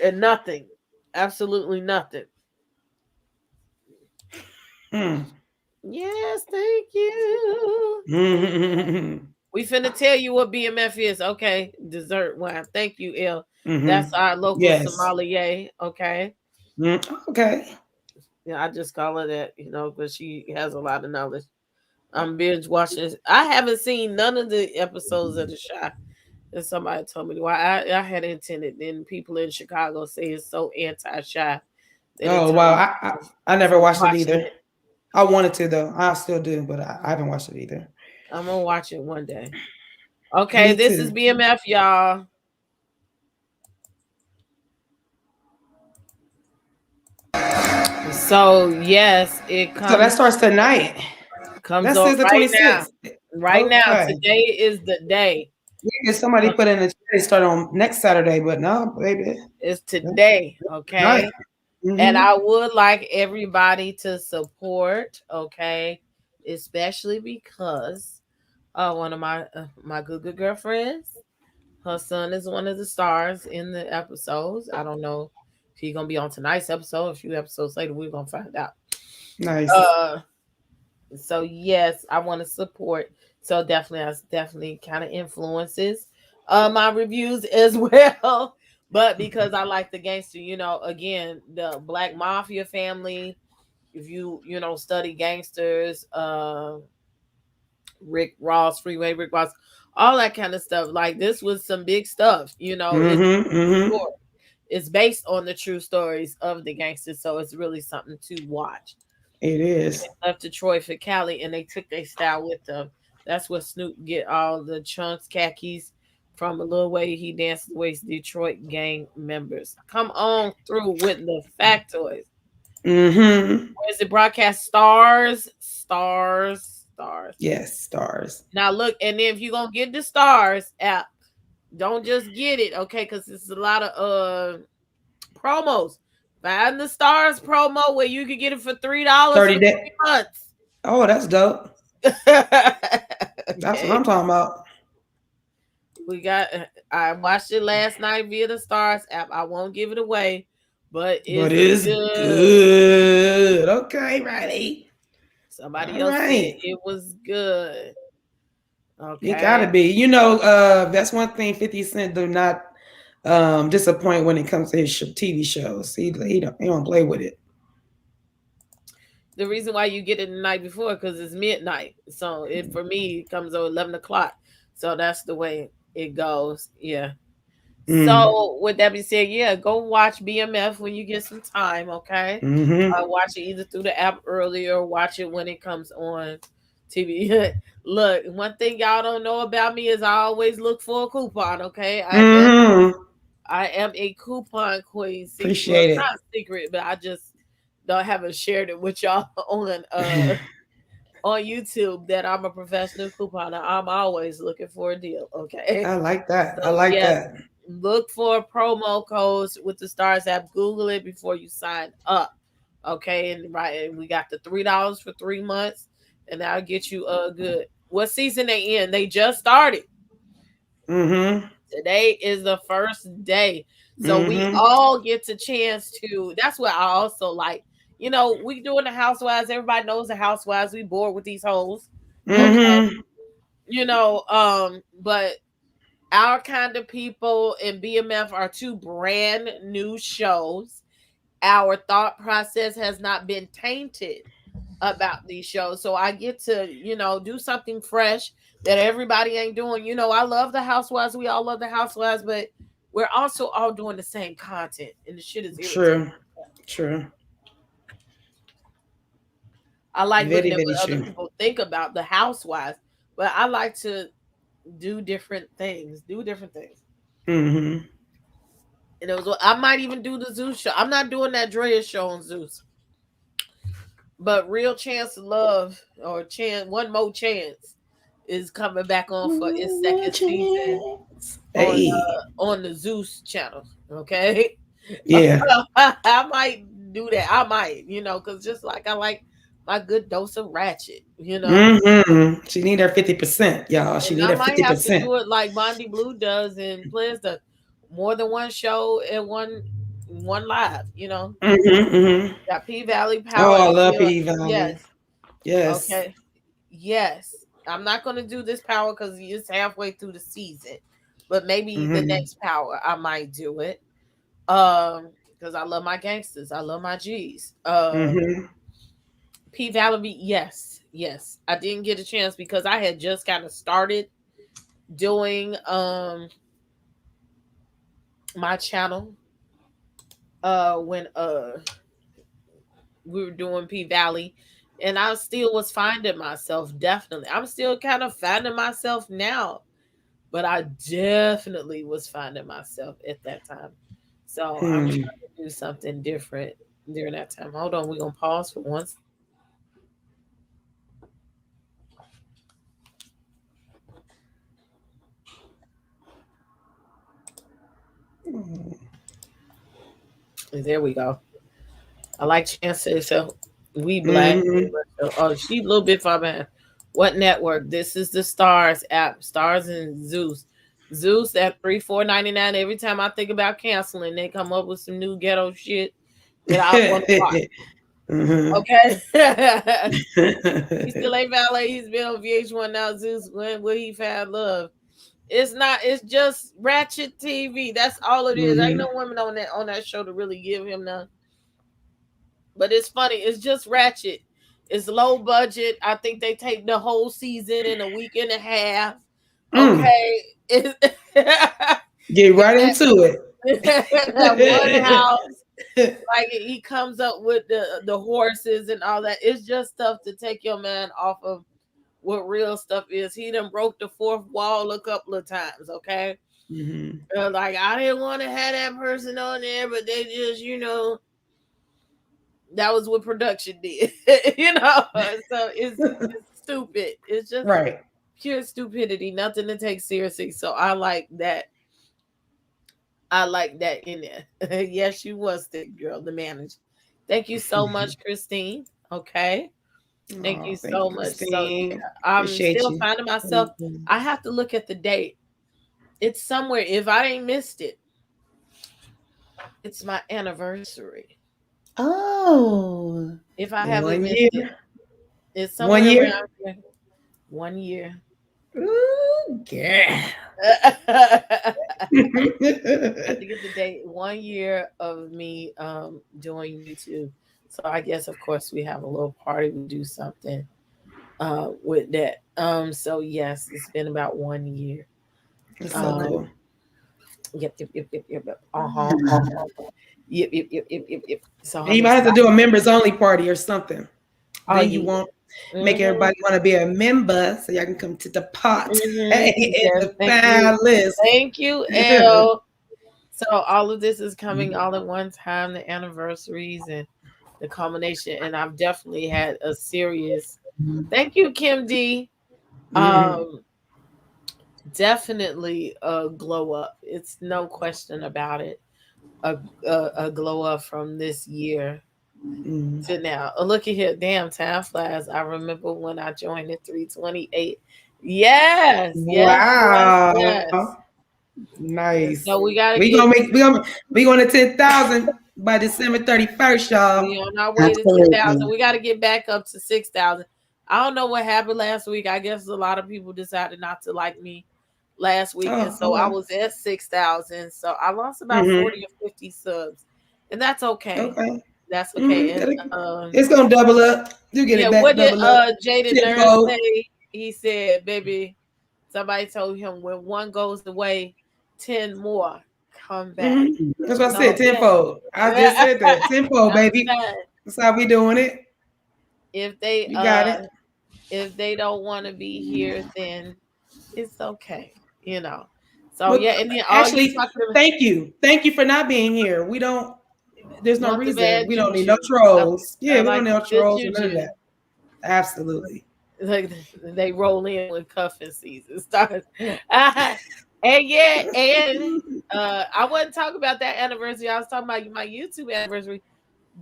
S1: and nothing, absolutely nothing.
S3: Hmm.
S1: Yes, thank you.
S3: Hmm.
S1: We finna tell you what BMF is. Okay, dessert wine. Thank you, L.
S3: Hmm.
S1: That's our local
S3: Yes.
S1: sommelier. Okay.
S3: Mm. Okay.
S1: Yeah, I just call her that, but she has a lot of knowledge. I'm binge watching. I haven't seen none of the episodes of The Shy. And somebody told me why I had intended. Then people in Chicago say it's so anti-Shy that it
S3: Oh
S1: turned
S3: wow.
S1: me
S3: I never
S1: from
S3: watched it
S1: watching
S3: either.
S1: it.
S3: I wanted to though. I still do, but I haven't watched it either.
S1: I'm gonna watch it one day. Okay,
S3: Me
S1: this is
S3: too.
S1: BMF, y'all. So yes, it
S3: So that
S1: comes
S3: starts tonight.
S1: comes
S3: That
S1: on
S3: says the
S1: right now.
S3: 26th.
S1: Right now,
S3: Okay.
S1: today is the day.
S3: Yeah, somebody put in the chat they start on next Saturday, but no, baby.
S1: It's
S3: That's
S1: today,
S3: night.
S1: okay? And
S3: Mm-hmm.
S1: I would like everybody to support, okay? Especially because one of my good girlfriends, her son is one of the stars in the episodes. I don't know if he's gonna be on tonight's episode. A few episodes later, we're gonna find out.
S3: Nice.
S1: Uh, so yes, I want to support. So definitely kind of influences my reviews as well. But because I like the gangster, again, the Black Mafia family. If you study gangsters, Rick Ross, Freeway Rick Ross, all that kind of stuff. Like this was some big stuff,
S3: Mm-hmm.
S1: for
S3: Mm-hmm.
S1: sure. It's based on the true stories of the gangsters, so it's really something to watch.
S3: It is.
S1: They left Detroit for Cali, and they took their style with them. That's where Snoop get all the chunks, khakis from a little way he danced the way Detroit gang members. Come on through with the factoids.
S3: Mm-hmm.
S1: Where's the broadcast? Stars, stars, stars.
S3: Yes, stars.
S1: Now look, and then if you're gonna get the stars app, don't just get it, okay? Because it's a lot of promos. Find the stars promo where you can get it for $3 for 3 months.
S3: Oh, that's dope. That's what I'm talking about.
S1: We got. I watched it last night via the Stars app. I won't give it away, but it's
S3: good. Okay, righty.
S1: Somebody else said it was good. Okay,
S3: it gotta be. You know, that's one thing 50 Cent do not disappoint when it comes to his TV shows. He don't play with it.
S1: The reason why you get it the night before because it's midnight. So it for me it comes over 11 o'clock. So that's the way it goes. Yeah. So with that being said, yeah, go watch BMF when you get some time. Okay. Watch it either through the app early or watch it when it comes on TV. Look, one thing y'all don't know about me is I always look for a coupon. Okay. I am a coupon queen.
S3: Appreciate it.
S1: Not secret, but I just haven't shared it with y'all on YouTube that I'm a professional couponer. I'm always looking for a deal. Okay.
S3: I like that. So, I like that.
S1: Look for promo codes with the Stars app. Google it before you sign up. Okay. And we got the $3 for 3 months, and that'll get you good. What season they in? They just started. Today is the first day. So we all get the chance to. That's what I also like. You know, we doing the housewives. Everybody knows the housewives. We bored with these hoes. Okay. You know, but our kind of people and BMF are two brand new shows. Our thought process has not been tainted about these shows. So I get to, you know, do something fresh that everybody ain't doing. You know, I love the housewives. We all love the housewives, but we're also all doing the same content. And the shit is irritating.
S3: True.
S1: I like looking at what other people think about the housewives, but I like to do different things. And it was, I might even do the Zeus show. I'm not doing that Drea show on Zeus. But Real Chance of Love or One More Chance is coming back on for its second season on the Zeus channel. Okay.
S3: Yeah.
S1: I might do that. I might, you know, because just like I like my good dose of ratchet, you know.
S3: She need her 50%, y'all. She need her 50%. I might have to
S1: do it like Bondi Blue does and plays the more than one show and one live, you know. Got P Valley Power.
S3: Oh, I love P Valley. Yes.
S1: Okay. Yes. I'm not gonna do this Power because it's halfway through the season, but maybe the next Power I might do it. Because I love my gangsters. I love my G's. P Valley, yes. I didn't get a chance because I had just kind of started doing my channel when we were doing P Valley, and I still was finding myself. Definitely, I'm still kind of finding myself now, but I definitely was finding myself at that time. So I'm trying to do something different during that time. Hold on, we're gonna pause for once. There we go. I like Chance so we black. Oh, she a little bit far behind. What network? This is the Stars app. Stars and Zeus. Zeus at $34.99. Every time I think about canceling, they come up with some new ghetto shit that I want to watch. Okay. He still ain't valet. He's been on VH1 now. Zeus, when he found love. It's just ratchet TV. That's all it is. Ain't no women on that show to really give him none. But it's funny. It's just ratchet. It's low budget. I think they take the whole season in a week and a half. Okay.
S3: Get right into it.
S1: that one house. Like he comes up with the horses and all that. It's just stuff to take your man off of what real stuff is. He done broke the fourth wall a couple of times. Okay, like I didn't want to have that person on there, but they just that was what production did. So it's stupid. It's just
S3: Right.
S1: pure stupidity. Nothing to take seriously. So I like that. I like that in there. Yes, you was the girl, the manager. Thank you so much, Christine. Okay. Thank you
S3: Thank
S1: so
S3: you,
S1: much. So
S3: Christine.
S1: I'm
S3: Appreciate
S1: still
S3: you.
S1: finding myself. I have to look at the date. It's somewhere. If I ain't missed it, it's my anniversary.
S4: Oh.
S1: If I haven't
S3: 1
S1: missed
S3: year.
S1: it, it's
S3: 1
S1: somewhere
S3: year.
S1: around here. 1 year.
S3: Ooh, yeah.
S1: I have to get the date. 1 year of me doing YouTube. So I guess of course we have a little party. We do something with that. So yes, it's been about 1 year.
S3: That's so cool.
S1: Yep. Uh-huh. Yep. So
S3: And you might have to do a members only party or something.
S1: Oh,
S3: Then you
S1: yeah.
S3: won't make everybody want to be a member so y'all can come to the party and
S1: Yes,
S3: the
S1: thank you.
S3: palace.
S1: Thank you, L. So all of this is coming all at one time, the anniversaries and the culmination. And I've definitely had a serious thank you, Kim D. Definitely a glow up. It's no question about it. A glow up from this year to now. Oh, look at here. Damn, time flies. I remember when I joined at 328. Yes.
S3: Wow. Nice.
S1: So we gotta
S3: we going to 10,000 by December 31st, y'all.
S1: we on our way to 10,000. We gotta get back up to 6,000. I don't know what happened last week. I guess a lot of people decided not to like me last week, and so I was at 6,000. So I lost about 40 or 50 subs, and that's okay. That's okay. And
S3: it's gonna double up. You get it back.
S1: What did
S3: double up.
S1: Jaden Nurse say? He said, "Baby, somebody told him when one goes away, 10 more come back."
S3: That's what I said. Tenfold. I just said that. Tenfold, baby. That's how we doing it.
S1: If they
S3: got it.
S1: If they don't want to be here, then it's okay. So
S3: Well,
S1: yeah, and then
S3: actually, thank you for not being here. We don't. There's no reason. We don't need no trolls. Yeah, we don't need no trolls or none of that. Absolutely.
S1: Like they roll in when cuffing season starts. And yeah, and I wasn't talking about that anniversary. I was talking about my YouTube anniversary,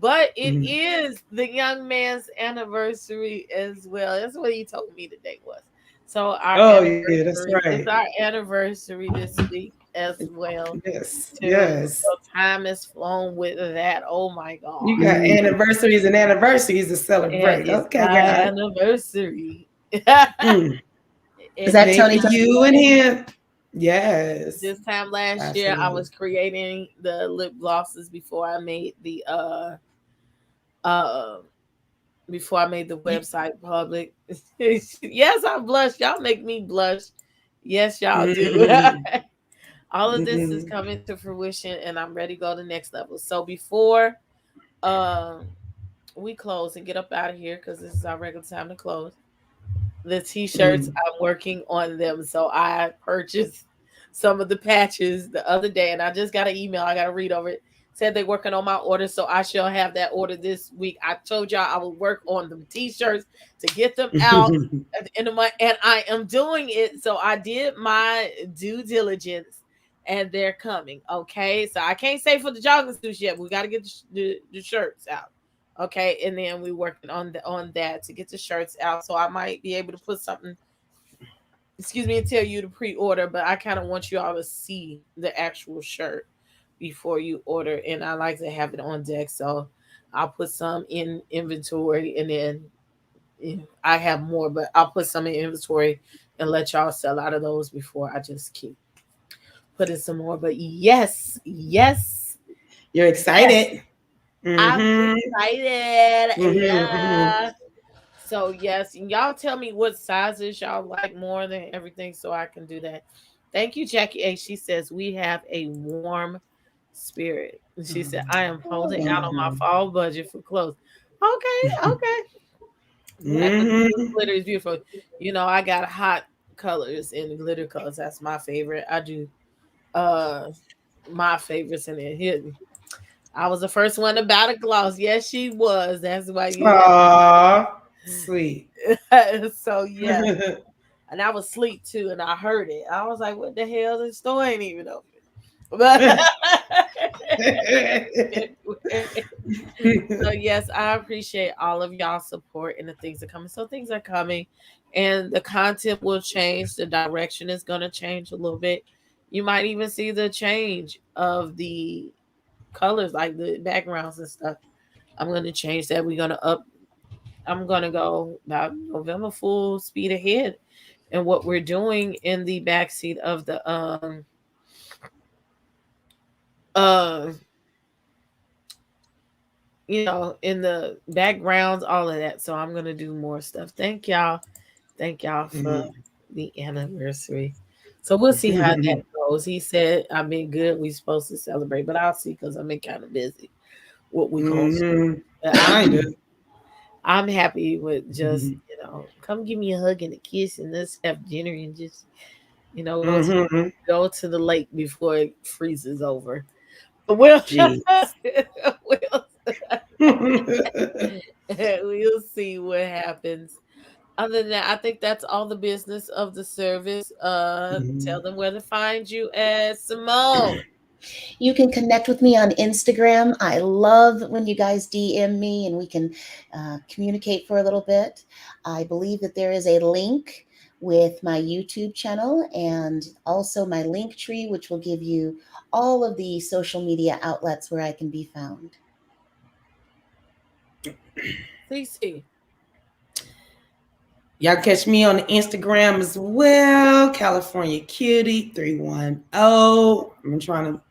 S1: but it is the young man's anniversary as well. That's what he told me today was. So our anniversary,
S3: that's right.
S1: It's our anniversary this week as well.
S3: Yes.
S1: So time has flown with that. Oh my God.
S3: You got anniversaries and anniversaries to celebrate. Okay, guys.
S1: Anniversary.
S4: Is that Tony?
S3: You and him. Yes.
S1: This time last year, I was creating the lip glosses before I made the website public. Yes, I blush. Y'all make me blush. Yes, y'all do. All of this is coming to fruition, and I'm ready to go to the next level. So before we close and get up out of here, because this is our regular time to close, the t-shirts, I'm working on them. So I purchased some of the patches the other day, and I just got an email. I got to read over it. Said they're working on my order, so I shall have that order this week. I told y'all I will work on the t-shirts to get them out at the end of the month, and I am doing it. So I did my due diligence, and they're coming. Okay, so I can't say for the jogging suits yet. We got to get the shirts out. Okay, and then we're working on that to get the shirts out. So I might be able to put something, and tell you to pre-order, but I kind of want you all to see the actual shirt before you order, and I like to have it on deck. So I'll put some in inventory, and then I have more, but I'll put some in inventory and let y'all sell out of those before I just keep putting some more. But yes,
S3: you're excited.
S1: Yes. I'm excited. Yeah. So yes, y'all tell me what sizes y'all like more than everything, so I can do that. Thank you, Jackie A. She says we have a warm Spirit. And she said, I am holding out on my
S3: Mhm.
S1: fall budget for clothes. Okay, okay. Black with
S3: Mhm.
S1: glitter is beautiful. I got hot colors and glitter colors. That's my favorite. I do uh my favorites in there hidden. I was the first one to buy the gloss. Yes, she was. That's why you
S3: Aw, sweet.
S1: so yeah. And I was asleep too, and I heard it. I was like, "What the hell? The store ain't even open." But so yes, I appreciate all of y'all support and the things that coming. So things are coming, and the content will change. The direction is going to change a little bit. You might even see the change of the colors, like the backgrounds and stuff. I'm going to change that. We're going to up. I'm going to go about November full speed ahead and what we're doing in the backseat of the uh in the backgrounds, all of that. So I'm gonna do more stuff. Thank y'all for the anniversary. So we'll see how that goes. He said I've been good. We supposed to celebrate, but I'll see because I've been kind of busy. What we gonna do?
S3: Mhm.
S1: But
S3: Kinda.
S1: I'm happy with just come give me a hug and a kiss and let's have dinner and just go to
S3: Mhm.
S1: the lake before it freezes over. But we'll
S3: Gee.
S1: we'll
S3: Mhm.
S1: we'll see what happens. Other than that, I think that's all the business of the service. Tell them where to find you as Simone.
S4: You can connect with me on Instagram. I love when you guys DM me and we can communicate for a little bit. I believe that there is a link with my YouTube channel and also my link tree, which will give you all of the social media outlets where I can be found.
S1: CC.
S3: Y'all catch me on the Instagram as well. California Cutie 310. I'm trying to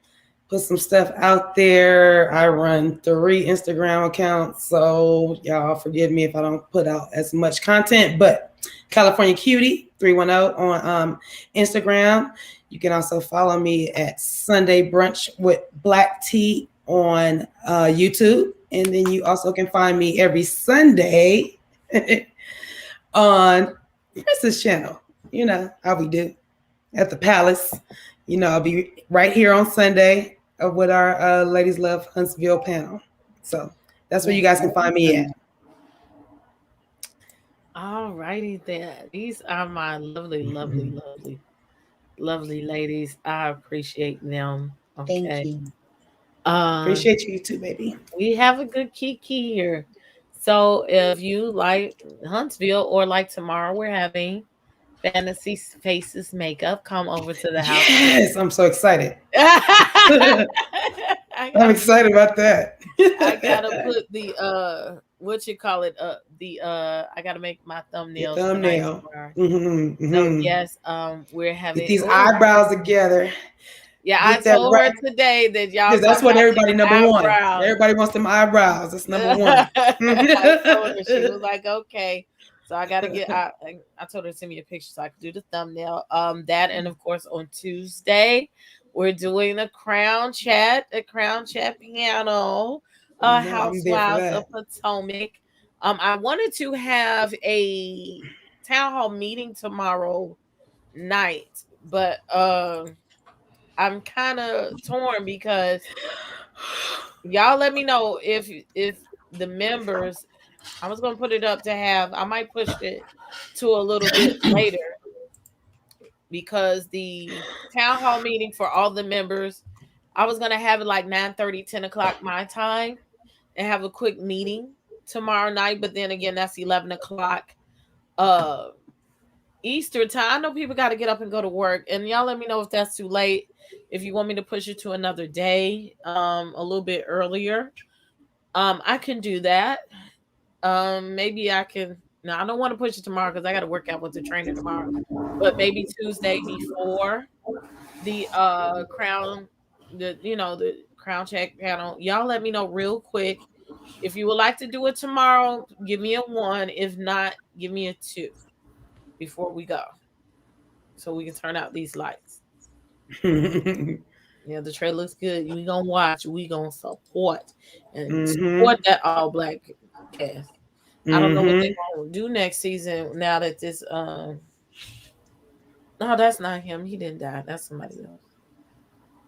S3: put some stuff out there. I run 3 Instagram accounts, so y'all forgive me if I don't put out as much content. But California Cutie 310 on Instagram. You can also follow me at Sunday Brunch with Black Tea on YouTube, and then you also can find me every Sunday on Princess Channel. You know how we do at the Palace. I'll be right here on Sunday with our Ladies Love Huntsville panel. So that's where you guys can find me at.
S1: All righty then. These are my lovely, lovely, lovely, lovely ladies. I appreciate them.
S4: Thank
S1: Okay.
S4: you.
S1: Um,
S3: Appreciate you too, baby.
S1: we have a good kiki here. So if you like Huntsville or like tomorrow, we're having Fantasy Faces makeup. Come over to the house.
S3: Yes, I'm so excited.
S1: I
S3: I'm
S1: got
S3: excited about that.
S1: I gotta put the what you call it the I gotta make my
S3: Your
S1: thumbnails tonight
S3: thumbnail.
S1: tomorrow. So
S3: Mm-hmm.
S1: yes, we're
S3: Get
S1: having
S3: these eyebrows together.
S1: yeah, I
S3: Get that
S1: told her
S3: right.
S1: today that y'all
S3: Because
S1: gonna
S3: that's what
S1: have
S3: everybody number
S1: these
S3: one.
S1: eyebrows.
S3: Everybody wants them eyebrows. That's number one.
S1: I told her, she was like, okay. So I gotta I told her to send me a picture so I could do the thumbnail. That and of course on Tuesday we're doing the crown chat panel,
S3: You know I'm there for
S1: Housewives of
S3: that.
S1: Potomac. I wanted to have a town hall meeting tomorrow night, but I'm kind of torn because y'all let me know if the members. I was gonna put it up to have. I might push it to a little bit later because the town hall meeting for all the members. I was gonna have it like 9:30, 10 o'clock my time, and have a quick meeting tomorrow night. But then again, that's 11 o'clock uh Easter time. I know people got to get up and go to work, and y'all let me know if that's too late. If you want me to push it to another day, a little bit earlier, I can do that. Maybe I can. No, I don't want to push it tomorrow because I got to work out with the trainer tomorrow. But maybe Tuesday before the crown, the crown check panel. Y'all let me know real quick. If you would like to do it tomorrow, give me a 1. If not, give me a 2 before we go, so we can turn out these lights. Yeah, the trailer looks good. We gonna watch. We gonna support and
S3: Mm-hmm.
S1: support that all black cast. I don't know what they're
S3: Mm-hmm.
S1: gonna do next season now that this no, that's not him. He didn't die. That's somebody else.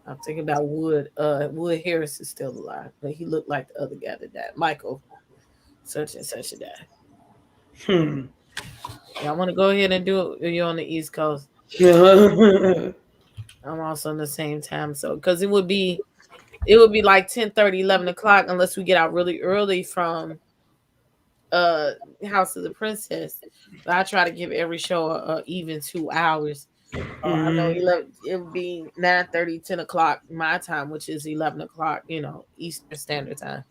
S1: I'm thinking about Wood. Wood Harris is still alive, but he looked like the other guy that died. Michael, such and such died.
S3: Hmm.
S1: Yeah, I want to go ahead and do it. You're on the East Coast. I'm also on the same time, so because it would be like 10:30, 11 o'clock unless we get out really early from uh House of the Princess. But I try to give every show a even 2 hours. I know
S3: Mhm.
S1: 11. It would be 9:30, 10 o'clock my time, which is 11 o'clock. Eastern Standard Time.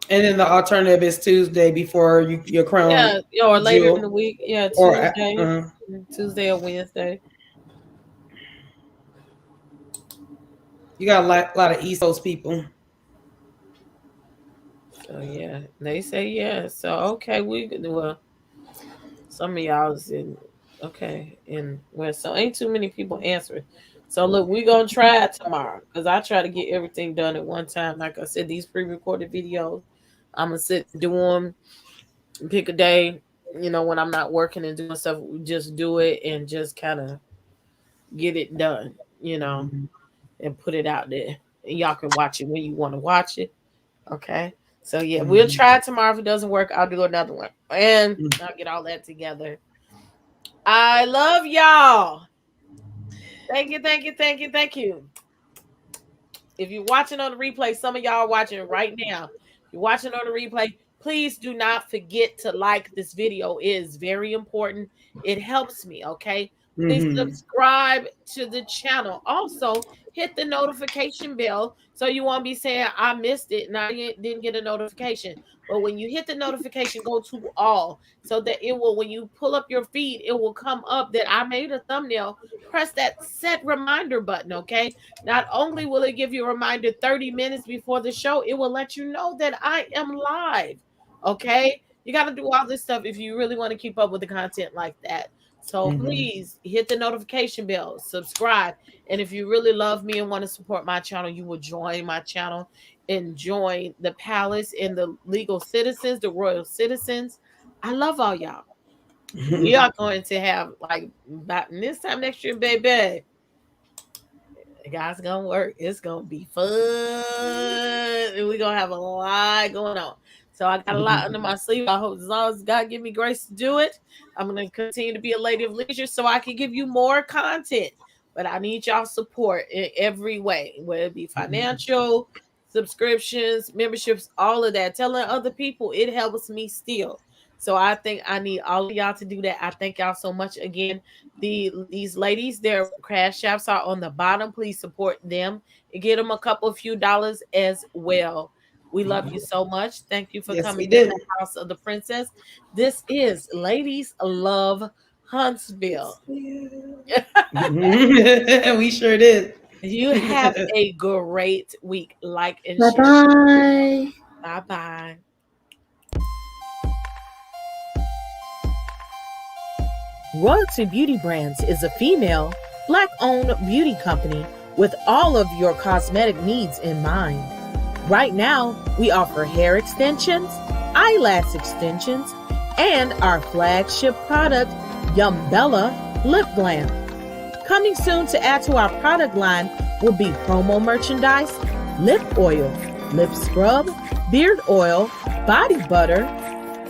S3: And then the alternative is Tuesday before your crown
S1: Yeah, or later in the
S3: jewel,
S1: week. Yeah,
S3: or
S1: Tuesday or Wednesday.
S3: you got a lot of East Coast people.
S1: So yeah, they say yeah. So okay, some of y'all is in okay, and well, so ain't too many people answering. So look, we gonna try it tomorrow because I try to get everything done at one time. Like I said, these pre-recorded videos, I'm gonna sit and do them. Pick a day, when I'm not working and doing stuff, just do it and just kind of get it done,
S3: Mhm.
S1: and put it out there. And y'all can watch it when you want to watch it. Okay. So yeah, we'll
S3: Mhm.
S1: try it tomorrow. If it doesn't work, I'll do another one. And
S3: Mhm.
S1: I'll get all that together. I love y'all. Thank you, thank you, thank you, thank you. If you're watching on the replay, some of y'all are watching right now. If you're watching on the replay, please do not forget to like this video. It is very important. It helps me, okay? Please
S3: Mhm.
S1: subscribe to the channel. Also, hit the notification bell so you won't be saying, I missed it and I didn't get a notification. But when you hit the notification, go to all so that it will, when you pull up your feed, it will come up that I made a thumbnail. Press that set reminder button, okay? Not only will it give you a reminder 30 minutes before the show, it will let you know that I am live. Okay? You got to do all this stuff if you really want to keep up with the content like that. So
S3: Mhm.
S1: please hit the notification bell, subscribe. And if you really love me and want to support my channel, you will join my channel and join the palace and the legal citizens, the royal citizens. I love all y'all. We are going to have like about this time next year, baby. Guys gonna work. It's gonna be fun. And we're gonna have a lot going on. So I got a lot under my sleeve. I hope as long as God give me grace to do it, I'm gonna continue to be a lady of leisure so I can give you more content. But I need y'all support in every way, whether it be financial, subscriptions, memberships, all of that. Telling other people, it helps me still. So I think I need all of y'all to do that. I thank y'all so much again. These ladies, their cash apps are on the bottom. Please support them and get them a few dollars as well. We love you so much. Thank you for
S3: Yes,
S1: coming
S3: we
S1: to
S3: do.
S1: the House of the Princess. This is Ladies Love Huntsville.
S3: We sure did.
S1: You have a great week. Like and
S4: Bye
S1: share.
S4: bye.
S1: Bye bye. Royalty Beauty Brands is a female, Black-owned beauty company with all of your cosmetic needs in mind. Right now, we offer hair extensions, eyelash extensions, and our flagship product, Yumbella Lip Glam. Coming soon to add to our product line will be promo merchandise, lip oil, lip scrub, beard oil, body butter,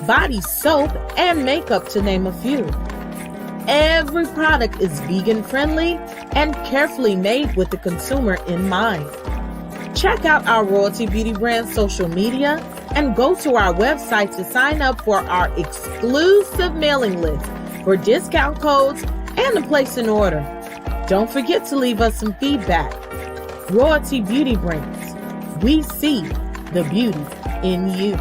S1: body soap, and makeup, to name a few. Every product is vegan friendly and carefully made with the consumer in mind. Check out our Royalty Beauty Brand social media and go to our website to sign up for our exclusive mailing list for discount codes and to place an order. Don't forget to leave us some feedback. Royalty Beauty Brands. We see the beauty in you.